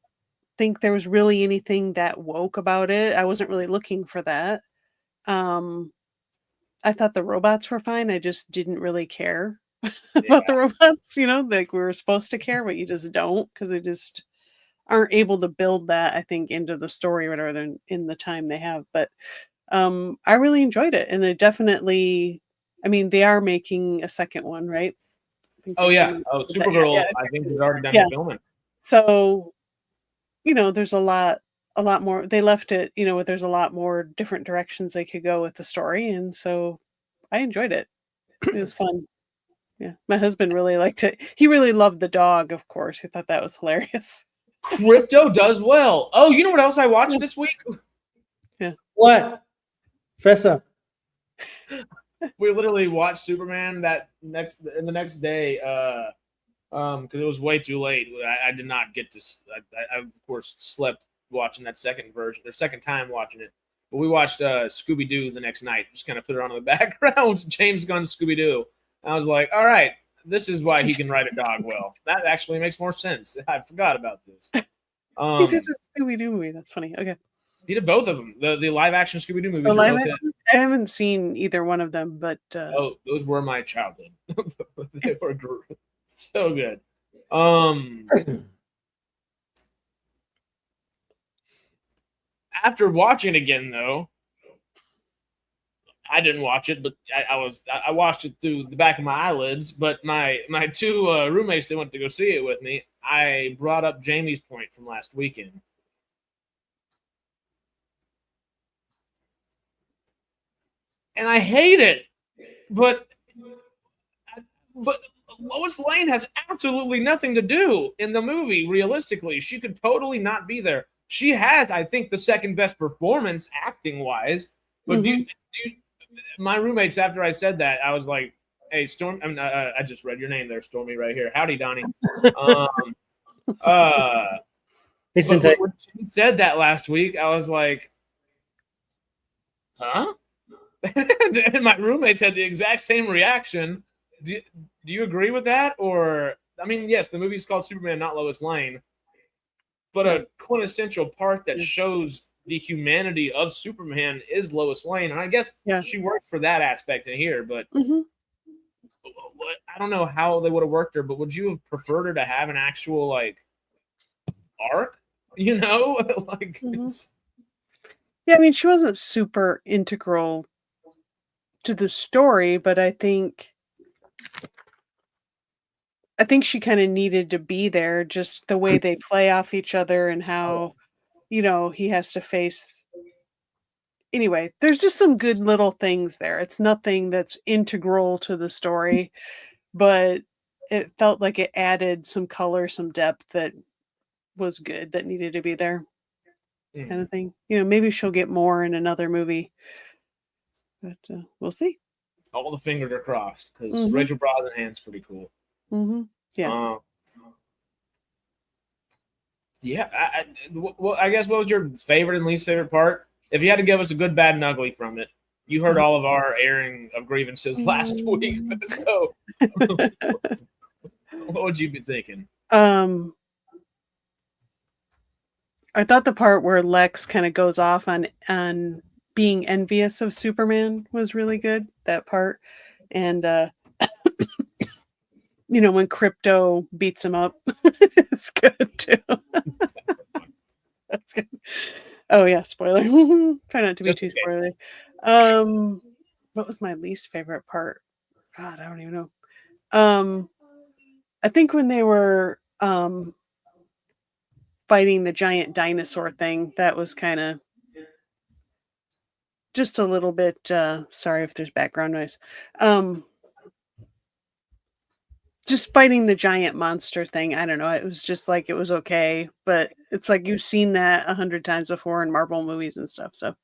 think there was really anything that woke about it. I wasn't really looking for that. I thought the robots were fine. I just didn't really care about the robots, like we were supposed to care, but you just don't, because they just aren't able to build that, I think, into the story or whatever in the time they have. But I really enjoyed it, and it definitely, I mean, they are making a second one, right? Supergirl, I think is already done filming. So, there's a lot more. They left it, there's a lot more different directions they could go with the story, and so I enjoyed it. It was fun. Yeah, my husband really liked it. He really loved the dog, of course. He thought that was hilarious. Crypto does well. Oh, you know what else I watched this week? Yeah. What? Fess up. We literally watched Superman the next day, because it was way too late. I did not get to. I of course slept watching that second time watching it. But we watched Scooby Doo the next night. Just kind of put it on in the background. James Gunn's Scooby Doo. I was like, all right, this is why he can write a dog well. That actually makes more sense. I forgot about this. He did a Scooby Doo movie. That's funny. Okay. He did both of them. The live action Scooby Doo movies. I haven't seen either one of them, but those were my childhood. They were so good. After watching it again, though, I didn't watch it, but I watched it through the back of my eyelids. But my two roommates, they went to go see it with me. I brought up Jamie's point from last weekend. And I hate it, but Lois Lane has absolutely nothing to do in the movie. Realistically, she could totally not be there. She has, I think, the second best performance acting wise. But my roommates, after I said that, I was like, "Hey, Storm, I just read your name there, Stormy, right here. Howdy, Donnie." When she said that last week, I was like, "Huh?" And my roommates had the exact same reaction. Do you agree with that? Or, I mean, yes, the movie's called Superman, not Lois Lane, but a quintessential part that shows the humanity of Superman is Lois Lane. And I guess she worked for that aspect in here, but I don't know how they would have worked her, but would you have preferred her to have an actual, like, arc? It's... Yeah, I mean, she wasn't super integral to the story, but I think I think she kind of needed to be there, just the way they play off each other and how, he has to face. Anyway, there's just some good little things there. It's nothing that's integral to the story, but it felt like it added some color, some depth that was good, that needed to be there, kind of thing. Maybe she'll get more in another movie, but we'll see. All the fingers are crossed because Rachel Brosnahan's pretty cool. Yeah. I guess what was your favorite and least favorite part? If you had to give us a good, bad, and ugly from it, you heard all of our airing of grievances last week. So, what would you be thinking? I thought the part where Lex kind of goes off on being envious of Superman was really good. That part, and when Crypto beats him up, it's good too. That's good. Oh yeah, spoiler. Try not to be too spoilery. What was my least favorite part? God, I don't even know. I think when they were fighting the giant dinosaur thing, that was kind of just a little bit sorry if there's background noise. Just fighting the giant monster thing. I don't know. It was just like, it was okay, but it's like you've seen that 100 times before in Marvel movies and stuff. So,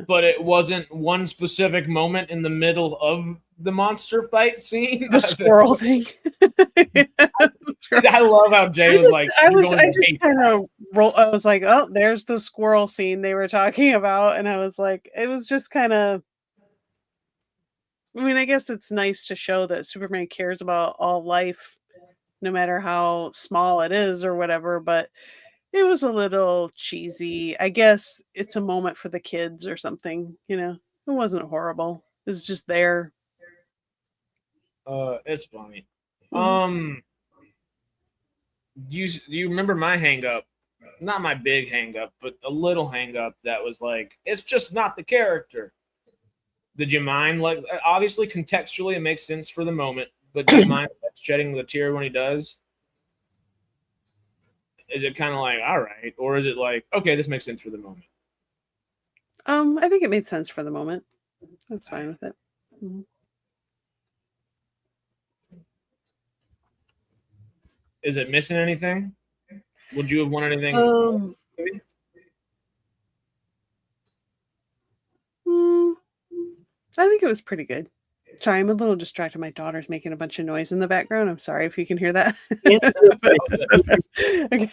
but it wasn't one specific moment in the middle of the monster fight scene. The squirrel thing. I love how Jay was like. I just kind of roll. I was like, oh, there's the squirrel scene they were talking about, and I was like, it was just kind of. I mean, I guess it's nice to show that Superman cares about all life, no matter how small it is or whatever, but it was a little cheesy. I guess it's a moment for the kids or something, It wasn't horrible. It was just there. It's funny. You remember my hang up? Not my big hang up, but a little hang up that was like, it's just not the character. Did you mind? Like, obviously, contextually, it makes sense for the moment, but do you mind shedding the tear when he does? Is it kind of like, all right, or is it like, okay, this makes sense for the moment? I think it made sense for the moment. That's fine with it. Is it missing anything? Would you have wanted anything? I think it was pretty good. Sorry, I'm a little distracted. My daughter's making a bunch of noise in the background. I'm sorry if you can hear that. Okay.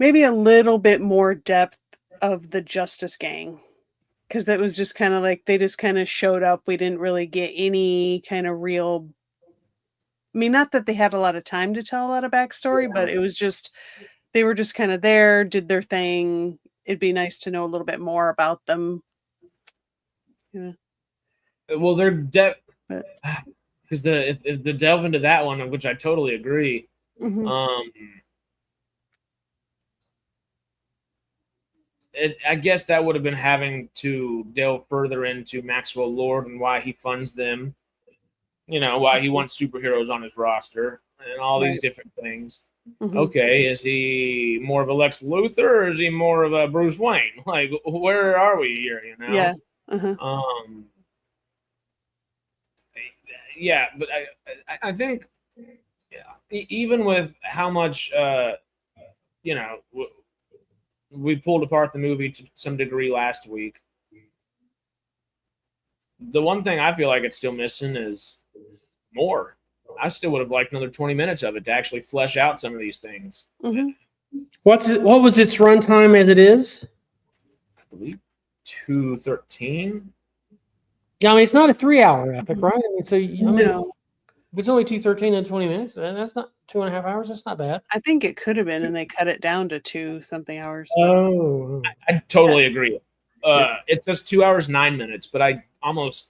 Maybe a little bit more depth of the Justice Gang, because that was just kind of like they just kind of showed up. We didn't really get any kind of real. I mean, not that they had a lot of time to tell a lot of backstory, but it was just they were just kind of there, did their thing. It'd be nice to know a little bit more about them. Well, they're depth because if the delve into that one, which I totally agree. I guess that would have been having to delve further into Maxwell Lord and why he funds them. Why he wants superheroes on his roster and all these different things. Okay, is he more of a Lex Luthor or is he more of a Bruce Wayne? Like, where are we here? Yeah. Yeah, but I think, even with how much, we pulled apart the movie to some degree last week. The one thing I feel like it's still missing is more. I still would have liked another 20 minutes of it to actually flesh out some of these things. What was its runtime as it is? I believe 2:13. Yeah, I mean, it's not a 3-hour epic, right? I mean, so no. If it's only 2:13 and 20 minutes, that's not 2.5 hours. That's not bad. I think it could have been, and they cut it down to 2-something hours. Oh, I totally agree. It says 2 hours 9 minutes, but I almost,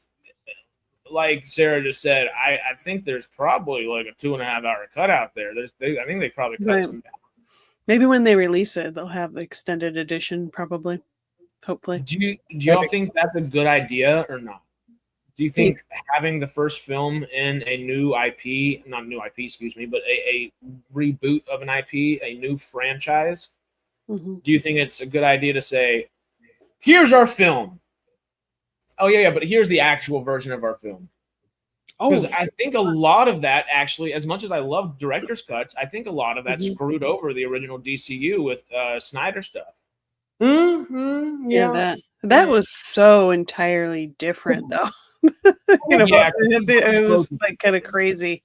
like Sarah just said, I think there's probably like a 2.5 hour cut out there. I think they probably cut some down. Maybe when they release it, they'll have the extended edition, probably. Hopefully. Do y'all think that's a good idea or not? Do you think having the first film in a new IP, not new IP, excuse me, but a reboot of an IP, a new franchise, do you think it's a good idea to say, here's our film? Oh, yeah, but here's the actual version of our film. Because I think a lot of that actually, as much as I love director's cuts, I think a lot of that screwed over the original DCU with Snyder stuff. Yeah, that was so entirely different, though. It was like kind of crazy.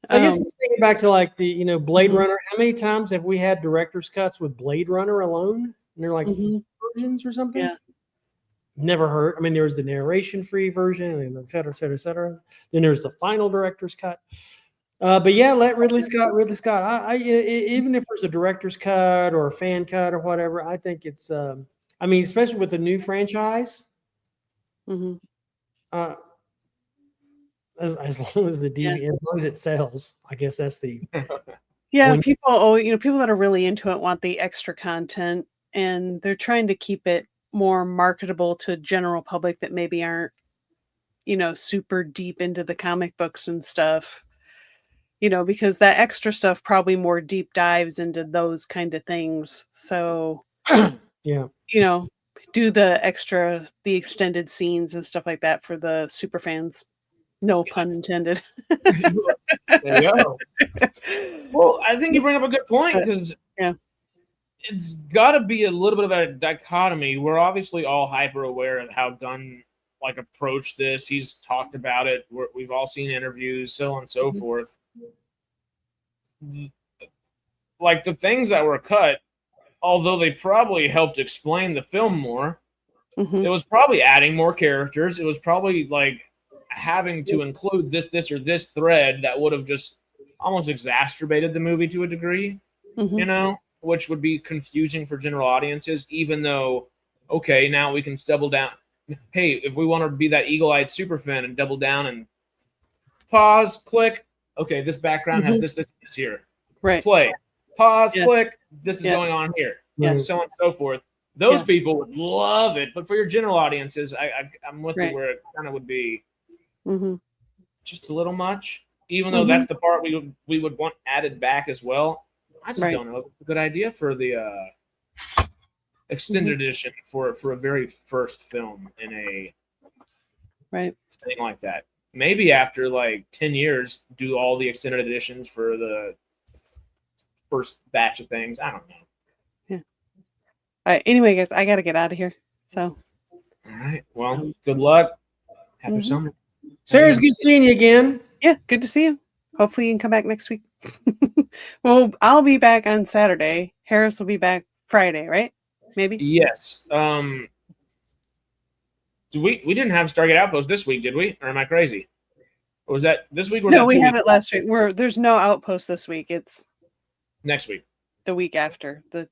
I guess just thinking back to like the Blade Runner. How many times have we had director's cuts with Blade Runner alone? And they're like versions or something. Yeah. Never heard. I mean, there was the narration-free version, and et cetera, et cetera, et cetera. Then there's the final director's cut. But yeah, let Ridley Scott. Even if there's a director's cut or a fan cut or whatever, I think it's. I mean, especially with the new franchise. As long as the DVD, as long as it sells, I guess that's the. Yeah, people that are really into it want the extra content, and they're trying to keep it more marketable to general public that maybe aren't, super deep into the comic books and stuff. Because that extra stuff probably more deep dives into those kind of things. So, yeah, do the extended scenes and stuff like that for the super fans. No pun intended. There you go. Well, I think you bring up a good point because it's got to be a little bit of a dichotomy. We're obviously all hyper aware of how Gunn approached this. He's talked about it. We've all seen interviews, so on and so forth. Like the things that were cut, although they probably helped explain the film more, it was probably adding more characters. It was probably like having to include this or this thread that would have just almost exacerbated the movie to a degree, which would be confusing for general audiences, even though, okay, now we can double down. Hey, if we want to be that eagle-eyed super fan and double down and pause, click, okay, this background has this here. Right. Play. Pause, click, this is going on here. Yeah. So on and so forth. Those people would love it, but for your general audiences, I'm with you where it kind of would be just a little much, even though that's the part we would want added back as well. I just don't know if it's a good idea for the extended edition for a very first film in a thing like that. Maybe after like 10 years, do all the extended editions for the first batch of things. I don't know. Yeah. All right. Anyway, guys, I got to get out of here. So. All right. Well, good luck. Happy summer. Sarah's good seeing you again. Yeah, good to see you. Hopefully you can come back next week. Well, I'll be back on Saturday. Harris will be back Friday, right? Maybe? Yes. We didn't have Stargate Outpost this week, did we? Or am I crazy? Or was that this week? Or no, we had it last week. There's no Outpost this week. It's next week. The week after. The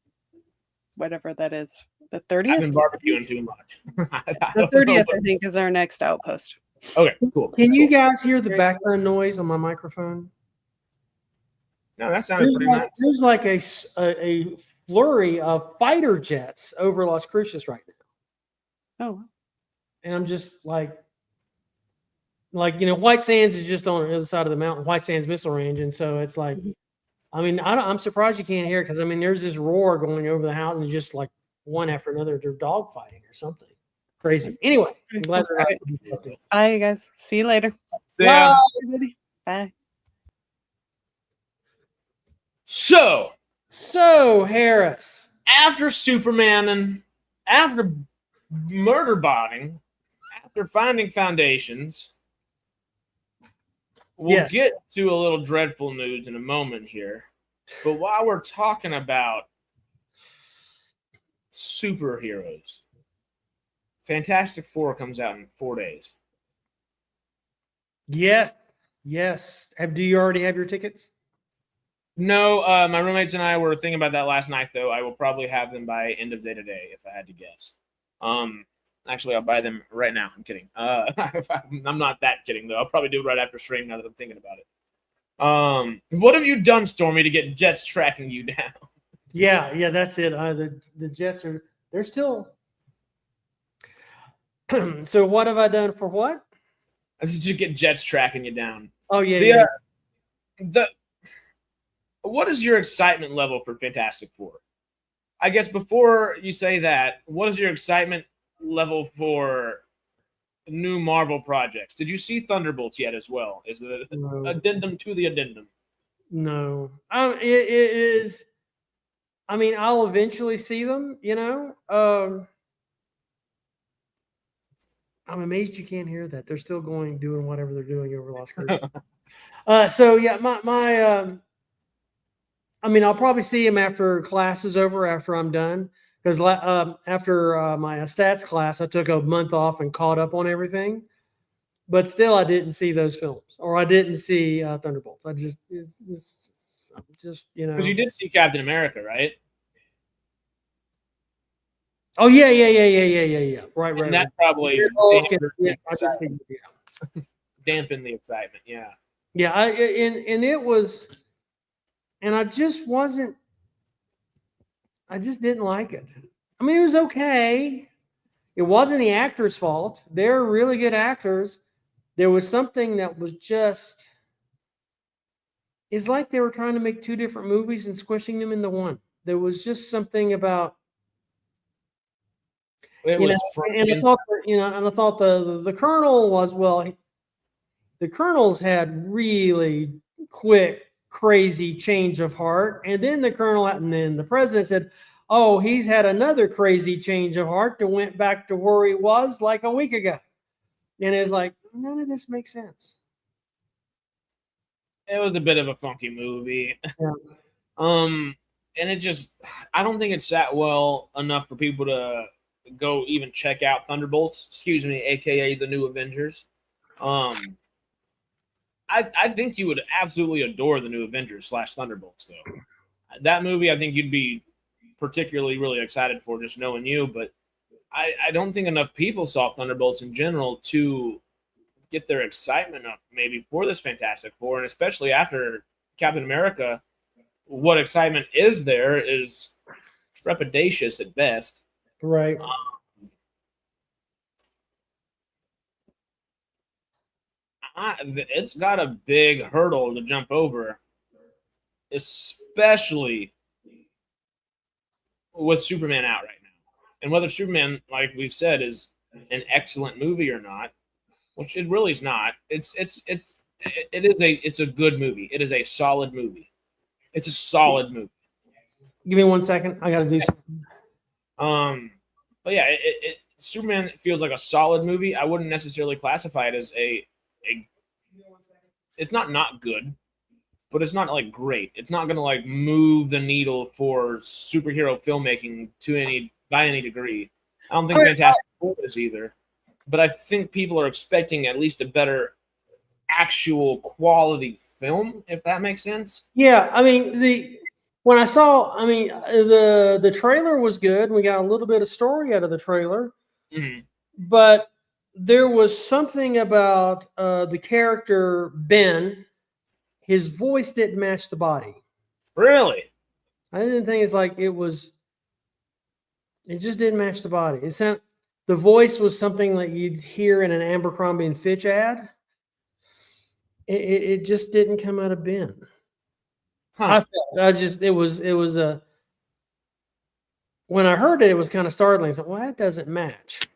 whatever that is. The 30th? I've been barbecuing too much. The 30th, I think, is our next Outpost. Okay, cool. Can you guys hear the background noise on my microphone? No, that sounded pretty nice. There's like a flurry of fighter jets over Las Cruces right now. Oh. And I'm just like White Sands is just on the other side of the mountain, White Sands Missile Range, and so it's like, I mean, I'm surprised you can't hear it because I mean, there's this roar going over the house and just like one after another, they're dog fighting or something crazy. Anyway, I'm glad they're not. Bye, guys. See you later. See ya. Bye, everybody. Bye. So Harris, after Superman and after Murderbotting, after finding foundations, we'll get to a little dreadful news in a moment here. But while we're talking about superheroes, Fantastic Four comes out in 4 days. Yes. Do you already have your tickets? No, my roommates and I were thinking about that last night, though. I will probably have them by end of day today, if I had to guess. Actually, I'll buy them right now. I'm kidding. I'm not that kidding, though. I'll probably do it right after stream now that I'm thinking about it. What have you done, Stormy, to get jets tracking you down? Yeah, that's it. The jets they're still. So what have I done for what? Let's just get jets tracking you down. Oh yeah. What is your excitement level for Fantastic Four? I guess before you say that, what is your excitement level for new Marvel projects? Did you see Thunderbolts yet as well? Is the addendum to the addendum? No. It is. I mean, I'll eventually see them, I'm amazed you can't hear that. They're still doing whatever they're doing over Las Cruces. So yeah, I mean, I'll probably see him after class is over, after I'm done. Because after my stats class, I took a month off and caught up on everything. But still, I didn't see those films, or I didn't see Thunderbolts. It's just Because you did see Captain America, right? Oh yeah. Right. And that probably dampened the excitement. Yeah. Yeah, and it was, and I just didn't like it. I mean, it was okay. It wasn't the actors' fault. They're really good actors. There was something that was just, it's like they were trying to make two different movies and squishing them into one. There was just something about, and I thought, the Colonel was, the Colonels had really quick, crazy change of heart. And then the president said, oh, he's had another crazy change of heart that went back to where he was like a week ago. And it's like, none of this makes sense. It was a bit of a funky movie. Yeah. And it just, I don't think it sat well enough for people to go even check out Thunderbolts, aka the New Avengers. I think you would absolutely adore the New Avengers / Thunderbolts, though. That movie, I think you'd be particularly really excited for, just knowing you. But I don't think enough people saw Thunderbolts in general to get their excitement up maybe for this Fantastic Four, and especially after Captain America, what excitement is there is trepidatious at best. Right. It's got a big hurdle to jump over, especially with Superman out right now. And whether Superman, like we've said, is an excellent movie or not, which it really is not. It's a good movie. It is a solid movie. It's a solid movie. Give me 1 second. I got to do something. But yeah, Superman feels like a solid movie. I wouldn't necessarily classify it as it's not good, but it's not like great. It's not going to like move the needle for superhero filmmaking by any degree. I don't think Fantastic Four is either, but I think people are expecting at least a better actual quality film, if that makes sense. Yeah, I mean the trailer was good. We got a little bit of story out of the trailer, but there was something about the character Ben. His voice didn't match the body. Really? I didn't think it's like it just didn't match the body. The voice was something that you'd hear in an Abercrombie and Fitch ad. It just didn't come out of Ben. Huh. When I heard it, it was kind of startling. So, well, that doesn't match,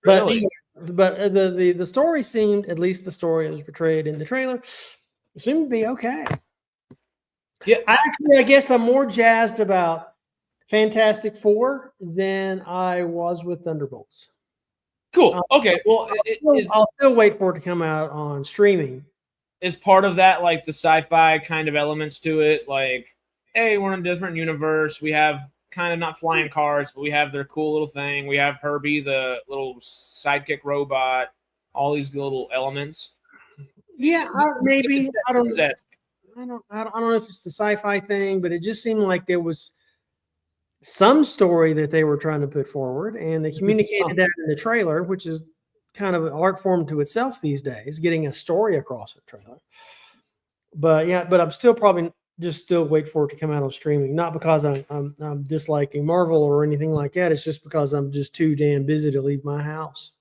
Really? But the story seemed, at least the story that was portrayed in the trailer, seemed to be okay. Yeah. I guess I'm more jazzed about Fantastic Four than I was with Thunderbolts. Cool. Okay. Well, I'll still wait for it to come out on streaming. Is part of that like the sci-fi kind of elements to it? Like, hey, we're in a different universe. We have kind of not flying cars, but we have their cool little thing. We have Herbie, the little sidekick robot. All these little elements. Yeah, maybe. I don't know if it's the sci-fi thing, but it just seemed like there was some story that they were trying to put forward, and they communicated that in the trailer, which is kind of an art form to itself these days, getting a story across a trailer. But I'm still probably still wait for it to come out on streaming. Not because I'm disliking Marvel or anything like that. It's just because I'm just too damn busy to leave my house.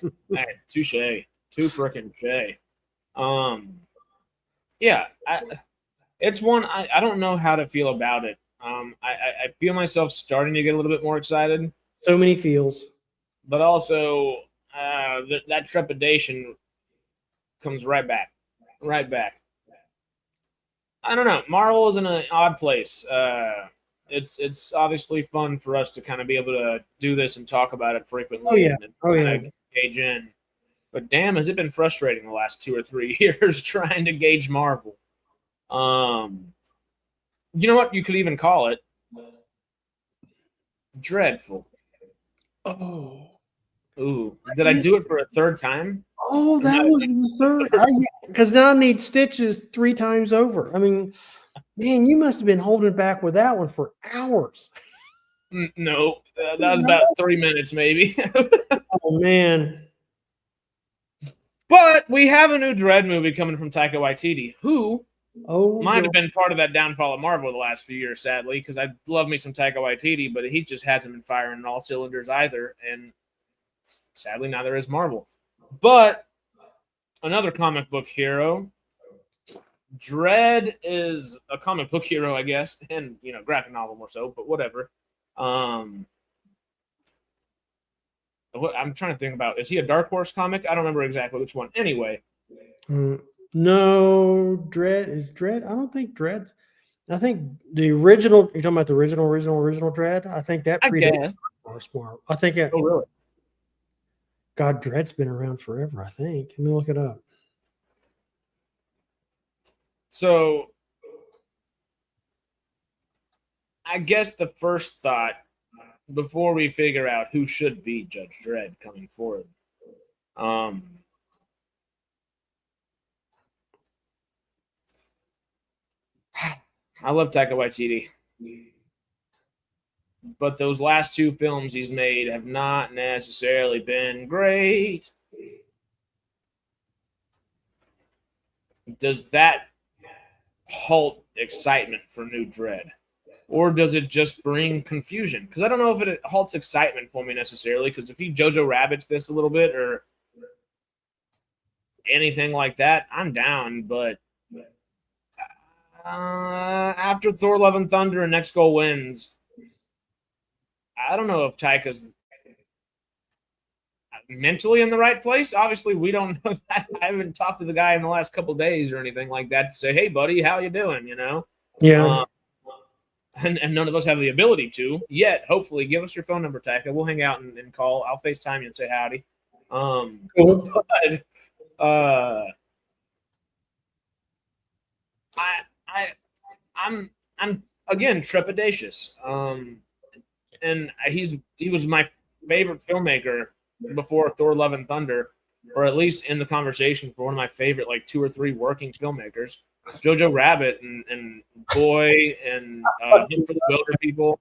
Hey, touche. Too frickin' J. Yeah, it's one I don't know how to feel about it. I feel myself starting to get a little bit more excited. So many feels. But also, that trepidation comes right back. Right back. I don't know. Marvel is in an odd place. It's obviously fun for us to kind of be able to do this and talk about it frequently. Oh, yeah. And engage in. But damn, has it been frustrating the last 2 or 3 years trying to gauge Marvel. You know what you could even call it? Dreddful. Oh. Ooh. Did I do it for a third time? Oh, that was the third. Because now I need stitches 3 times over. I mean, man, you must have been holding back with that one for hours. No, that was about 3 minutes, maybe. Oh, man. But we have a new Dredd movie coming from Taika Waititi, who might have been part of that downfall of Marvel the last few years, sadly, because I love me some Taika Waititi, but he just hasn't been firing on all cylinders either, and sadly neither is Marvel. But another comic book hero, Dredd is a comic book hero, I guess, and graphic novel more so, but whatever. What I'm trying to think about, is he a Dark Horse comic? I don't remember exactly which one. Anyway. No, Dredd is Dredd. I don't think Dredd's. I think the original. You're talking about the original Dredd. I think that predates more. I think it. Oh, really? God, Dredd's been around forever. I think. Let me look it up. So, I guess the first thought, before we figure out who should be Judge Dredd coming forward, I love Taika Waititi, but those last 2 films he's made have not necessarily been great. Does that halt excitement for new Dredd? Or does it just bring confusion? Because I don't know if it halts excitement for me necessarily, because if he Jojo Rabbits this a little bit or anything like that, I'm down. But after Thor Love and Thunder and Next Goal Wins, I don't know if Taika's mentally in the right place. Obviously, we don't know that. I haven't talked to the guy in the last couple of days or anything like that to say, hey, buddy, how you doing, Yeah. And none of us have the ability to yet. Hopefully, give us your phone number, Taika. We'll hang out and call. I'll FaceTime you and say howdy. Cool. But I'm again trepidatious. And he was my favorite filmmaker before Thor: Love and Thunder, or at least in the conversation for one of my favorite 2 or 3 working filmmakers. Jojo Rabbit and Boy and Hunt for the Wilder People,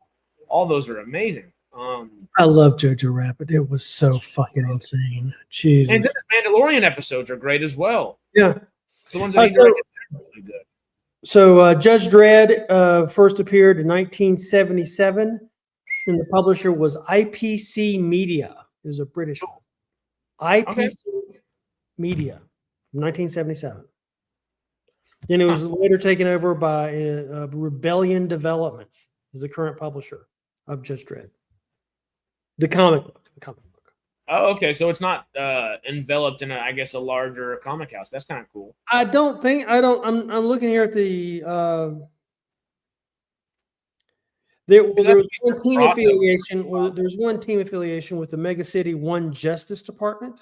all those are amazing. I love Jojo Rabbit. It was so fucking insane. Jesus. And the Mandalorian episodes are great as well. Yeah. The ones that he directed are really good. So Judge Dredd first appeared in 1977, and the publisher was IPC Media. It was a British one. IPC Media from 1977. Then it was later taken over by Rebellion Developments, as the current publisher of Judge Dredd. The comic book. Oh, okay. So it's not enveloped in a larger comic house. That's kind of cool. I'm looking here at the. There was one team affiliation. There's one team affiliation with the Mega City 1 Justice Department.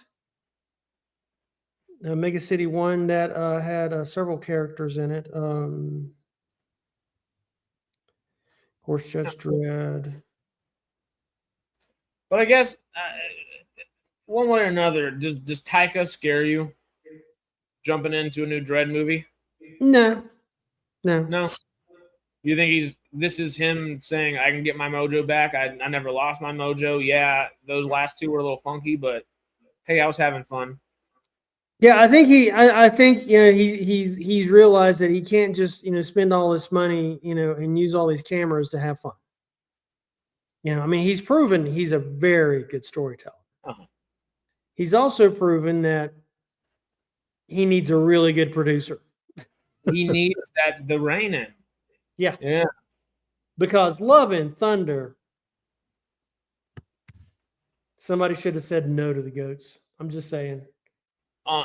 Mega City 1 that had several characters in it. Of course, Judge Dredd. But I guess one way or another, does Taika scare you jumping into a new Dredd movie? No. You think this is him saying, I can get my mojo back? I never lost my mojo. Yeah, those last 2 were a little funky, but hey, I was having fun. Yeah, I think he's realized that he can't just spend all this money and use all these cameras to have fun. He's proven he's a very good storyteller. Uh-huh. He's also proven that he needs a really good producer. He needs the rain in. Yeah. Because Love and Thunder, somebody should have said no to the goats. I'm just saying.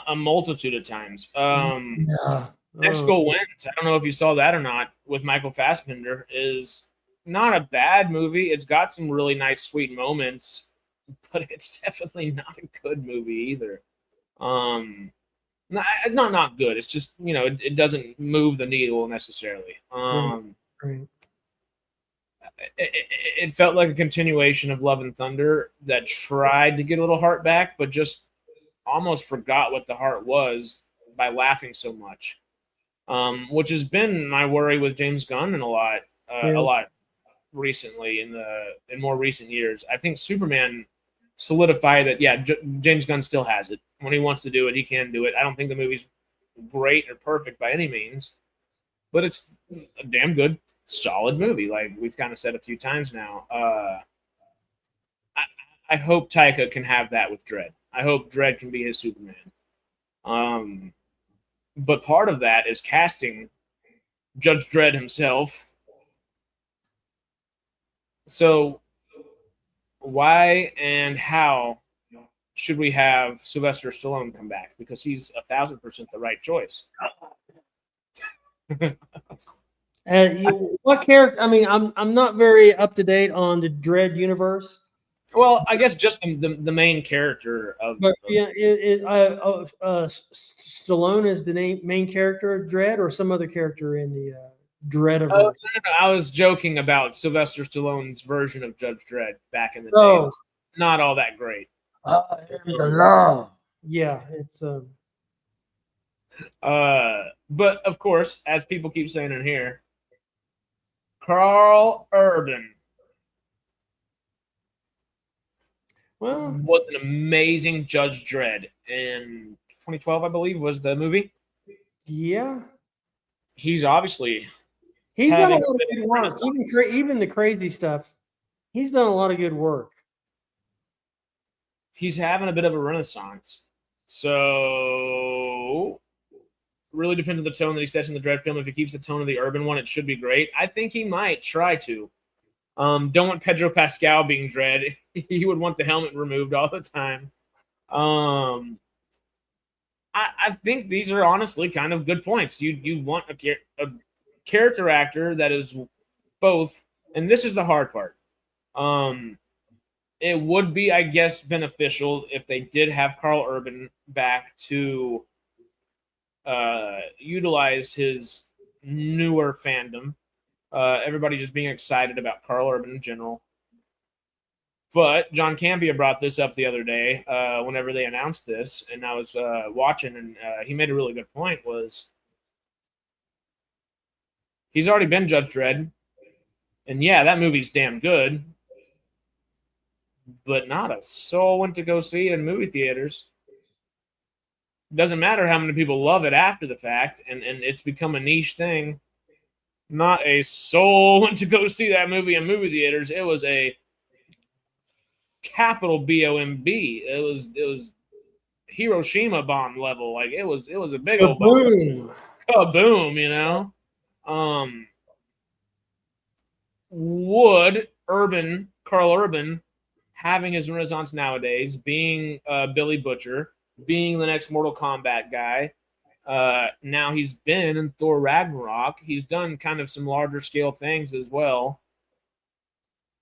A multitude of times. Yeah. Next Goal Wins. I don't know if you saw that or not. With Michael Fassbender, is not a bad movie. It's got some really nice, sweet moments, but it's definitely not a good movie either. It's not good. It's just, it doesn't move the needle necessarily. Right. It felt like a continuation of Love and Thunder that tried to get a little heart back, but just almost forgot what the heart was by laughing so much. Which has been my worry with James Gunn a lot recently in more recent years. I think Superman solidified that, James Gunn still has it. When he wants to do it, he can do it. I don't think the movie's great or perfect by any means, but it's a damn good, solid movie. Like we've kind of said a few times now. I hope Taika can have that with Dredd. I hope Dredd can be his Superman. But part of that is casting Judge Dredd himself. So why and how should we have Sylvester Stallone come back? Because he's 1,000% the right choice. What character? I mean, I'm not very up to date on the Dredd universe. Well, I guess just the main character of. But Stallone is the main character of Dredd, or some other character in the Dreddiverse. No, I was joking about Sylvester Stallone's version of Judge Dredd back in the day. It's not all that great. I am the law. Yeah, it's But of course, as people keep saying in here, Karl Urban. Well, was an amazing Judge Dredd in 2012, I believe, was the movie. Yeah, he's done a lot of good work. Even the crazy stuff, he's done a lot of good work. He's having a bit of a renaissance. So, really depends on the tone that he sets in the Dredd film. If he keeps the tone of the Urban one, it should be great. I think he might try to. Don't want Pedro Pascal being Dredd. He would want the helmet removed all the time. I think these are honestly kind of good points. You want a character actor that is both, and this is the hard part. It would be, I guess, beneficial if they did have Karl Urban back to utilize his newer fandom. Everybody just being excited about Karl Urban in general. But John Campea brought this up the other day whenever they announced this, and I was watching, and he made a really good point, was he's already been Judge Dredd, and yeah, that movie's damn good, but not a soul went to go see it in movie theaters. Doesn't matter how many people love it after the fact, and it's become a niche thing. Not a soul went to go see that movie in movie theaters. It was a capital B-O-M-B. It was Hiroshima bomb level. Like it was a big old kaboom, Would Karl Urban having his renaissance nowadays, being Billy Butcher, being the next Mortal Kombat guy, now he's been in Thor Ragnarok. He's done kind of some larger scale things as well.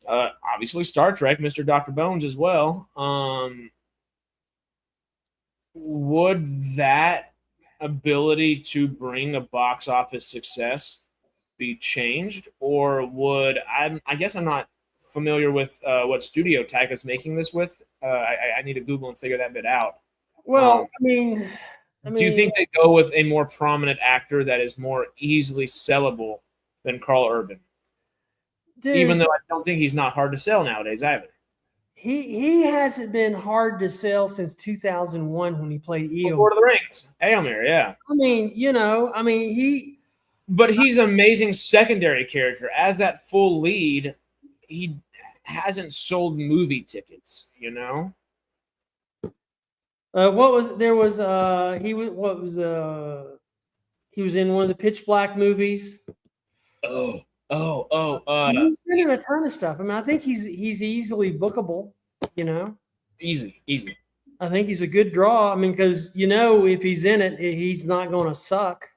Obviously Star Trek, Mr. Dr. Bones as well. Would that ability to bring a box office success be changed, or would I guess I'm not familiar with what studio Taika's making this with. I need to Google and figure that bit out. Well, I mean, do you think they go with a more prominent actor that is more easily sellable than Karl Urban? Dude, even though I don't think he's not hard to sell nowadays either. He hasn't been hard to sell since 2001 when he played Eeyore. Lord of the Rings, Éomer, yeah. But he's an amazing secondary character. As that full lead, he hasn't sold movie tickets, What was there was he was what was he was in one of the Pitch Black movies. He's been in a ton of stuff. I mean, I think he's easily bookable. You know, easy. I think he's a good draw. I mean, because if he's in it, he's not going to suck.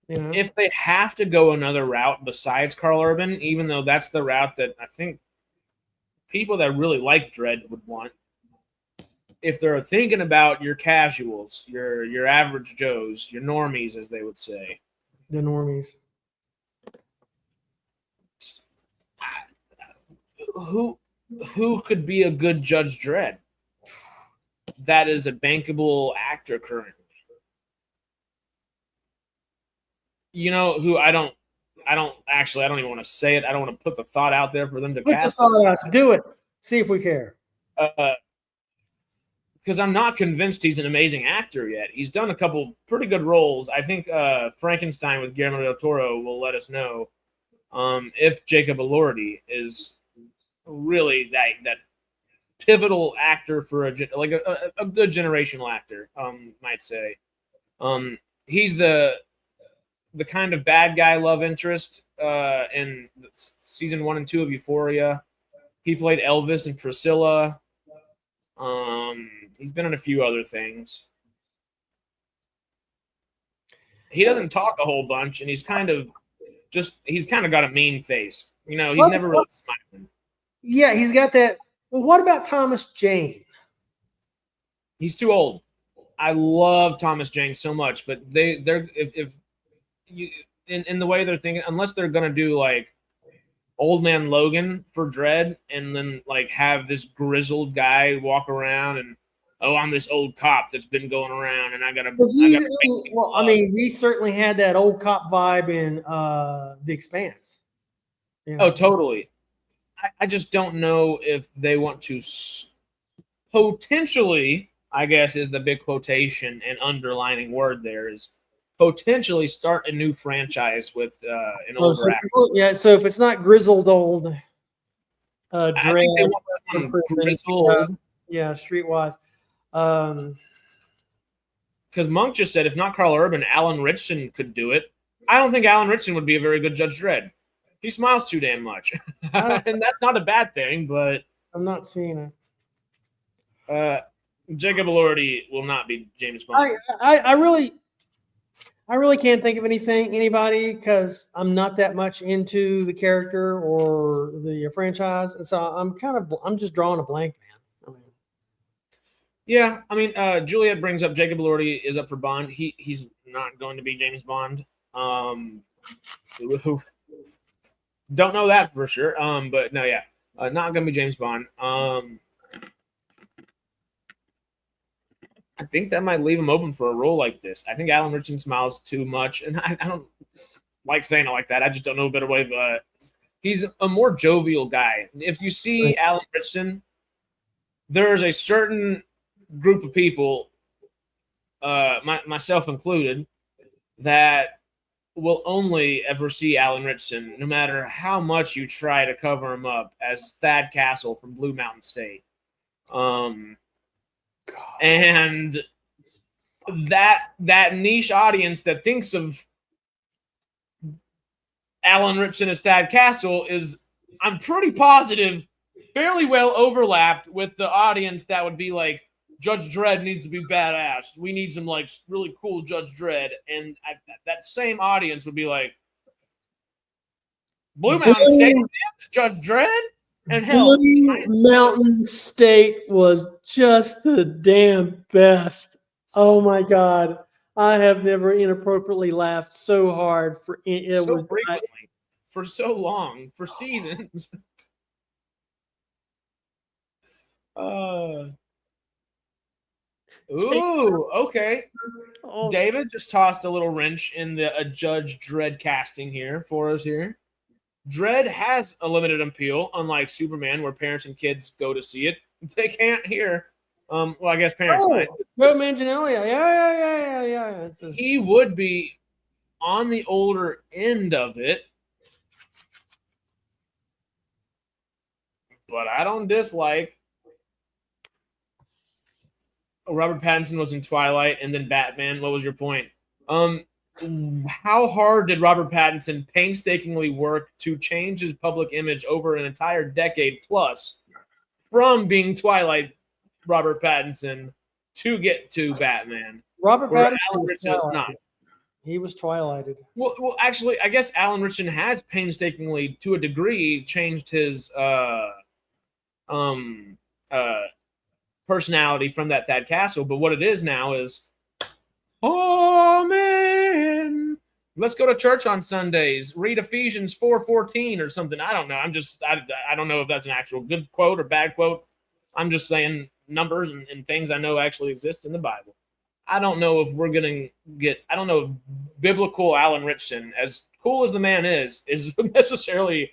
If they have to go another route besides Karl Urban, even though that's the route that I think people that really like Dredd would want, if they're thinking about your casuals, your average Joes, your normies, as they would say, the normies, who could be a good Judge Dredd? That is a bankable actor currently. Who I don't even want to say it. I don't want to put the thought out there for them to cast. Do it. See if we care. Because I'm not convinced he's an amazing actor yet. He's done a couple pretty good roles. I think Frankenstein with Guillermo del Toro will let us know if Jacob Elordi is really that pivotal actor for a good generational actor, might say. He's the kind of bad guy love interest in season 1 and 2 of Euphoria. He played Elvis and Priscilla. He's been in a few other things. He doesn't talk a whole bunch, and he's kind of got a mean face. He's never really smiling. Yeah, he's got that. Well, what about Thomas Jane? He's too old. I love Thomas Jane so much, but they're if you in the way they're thinking, unless they're gonna do like Old Man Logan for Dredd, and then like have this grizzled guy walk around and I'm this old cop that's been going around and I gotta. He certainly had that old cop vibe in The Expanse. Yeah. Oh, totally. I just don't know if they want to potentially, I guess is the big quotation and underlining word there, is potentially start a new franchise with an older actor. Yeah, so if it's not grizzled old Dredd, I think they want grizzled. Streetwise. Because Monk just said if not Karl Urban, Alan Ritchson could do it. I don't think Alan Ritchson would be a very good Judge Dredd. He smiles too damn much. And that's not a bad thing, but I'm not seeing it. Jacob Elordi will not be James Bond. I really can't think of anybody, because I'm not that much into the character or the franchise, and so I'm just drawing a blank, man. Juliet brings up Jacob Elordi is up for Bond. He's not going to be James Bond. Don't know that for sure. But no, yeah, not going to be James Bond. I think that might leave him open for a role like this. I think Alan Ritchson smiles too much, and I don't like saying it like that. I just don't know a better way, but he's a more jovial guy. If you see Alan Ritchson, there's a certain group of people, myself included, that will only ever see Alan Ritchson, no matter how much you try to cover him up, as Thad Castle from Blue Mountain State. And that niche audience that thinks of Alan Ritchson as Thad Castle is, I'm pretty positive, fairly well overlapped with the audience that would be like, Judge Dredd needs to be badass. We need some like really cool Judge Dredd. And that same audience would be like, Blue Mountain State Judge Dredd? And hell, Blue Mountain State was just the damn best. Oh my God. I have never inappropriately laughed so hard for so long, for seasons. Ooh, okay. Oh. David just tossed a little wrench in the Judge Dredd casting here for us here. Dredd has a limited appeal, unlike Superman, where parents and kids go to see it. They can't here. Well, I guess parents might. Joe Manganiello. Yeah. He would be on the older end of it, but I don't dislike Robert Pattinson was in Twilight and then Batman. What was your point? How hard did Robert Pattinson painstakingly work to change his public image over an entire decade plus from being Twilight Robert Pattinson to get to Batman? Robert Pattinson Alan was Richardson is not. He was Twilighted. Well, actually, I guess Alan Richardson has painstakingly, to a degree, changed his personality from that Thad Castle. But what it is now is, oh man, let's go to church on Sundays. Read Ephesians 4:14 or something. I don't know. I don't know if that's an actual good quote or bad quote. I'm just saying numbers and things I know actually exist in the Bible. I don't know if we're going to get, I don't know if biblical Alan Richardson, as cool as the man is necessarily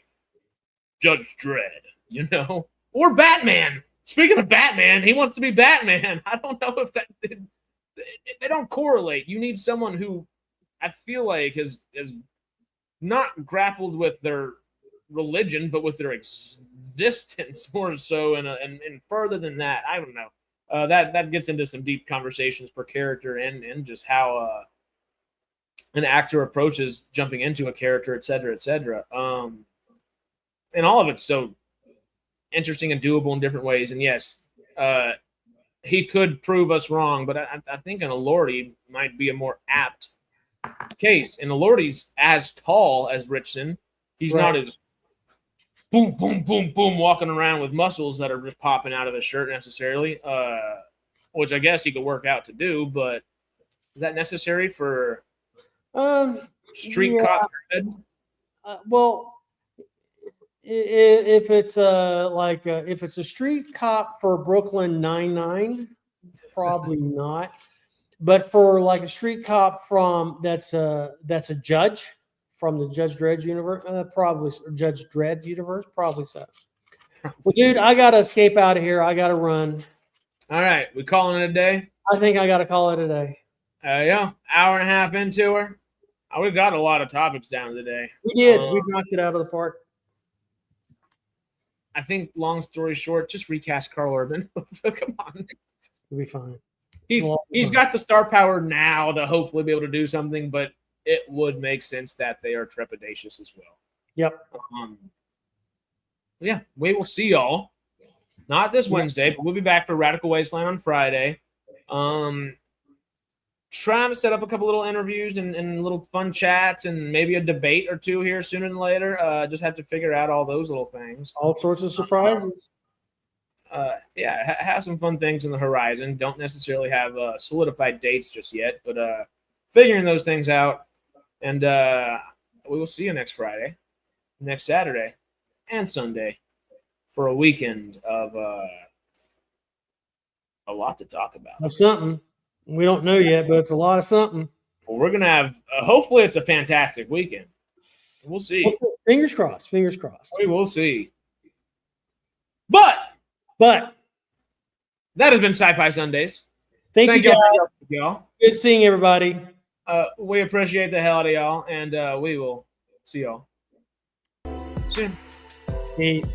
Judge Dredd, you know? Or Batman. Speaking of Batman, he wants to be Batman. I don't know if they don't correlate. You need someone who I feel like has not grappled with their religion, but with their existence more so, and further than that, I don't know. That gets into some deep conversations per character and just how an actor approaches jumping into a character, et cetera, et cetera. And all of it's so interesting and doable in different ways. And yes, he could prove us wrong, but I think an Elordi might be a more apt case. And Elordi's as tall as Richardson. He's not as boom, boom, boom, boom, walking around with muscles that are just popping out of his shirt necessarily, which I guess he could work out to do, but is that necessary for street cop? Well, if it's if it's a street cop for Brooklyn Nine-Nine, probably not. But for like a street cop from that's a judge from the Judge Dredd universe, probably, or Judge Dredd universe, probably so. Well, dude, I gotta escape out of here. I gotta run. All right, we calling it a day? I think I gotta call it a day. Yeah, hour and a half into her. We've got a lot of topics down today. We did. We knocked it out of the park. I think, long story short, just recast Carl Urban. Come on, We'll be fine. He's got the star power now to hopefully be able to do something, but it would make sense that they are trepidatious as well. Yep. Yeah, we will see y'all. Not this Wednesday, but we'll be back for Radical Wasteland on Friday. Trying to set up a couple little interviews and little fun chats and maybe a debate or two here sooner than later. Just have to figure out all those little things. All sorts of surprises. Have some fun things in the horizon. Don't necessarily have solidified dates just yet, but figuring those things out. And we will see you next Friday, next Saturday, and Sunday for a weekend of a lot to talk about. Of something. We don't know yet, but it's a lot of something. Well, we're going to have, hopefully it's a fantastic weekend. We'll see. Fingers crossed. Fingers crossed. We will see. But that has been Sci-Fi Sundays. Thank you, y'all. Good seeing everybody. We appreciate the hell out of y'all, and we will see y'all soon. Peace.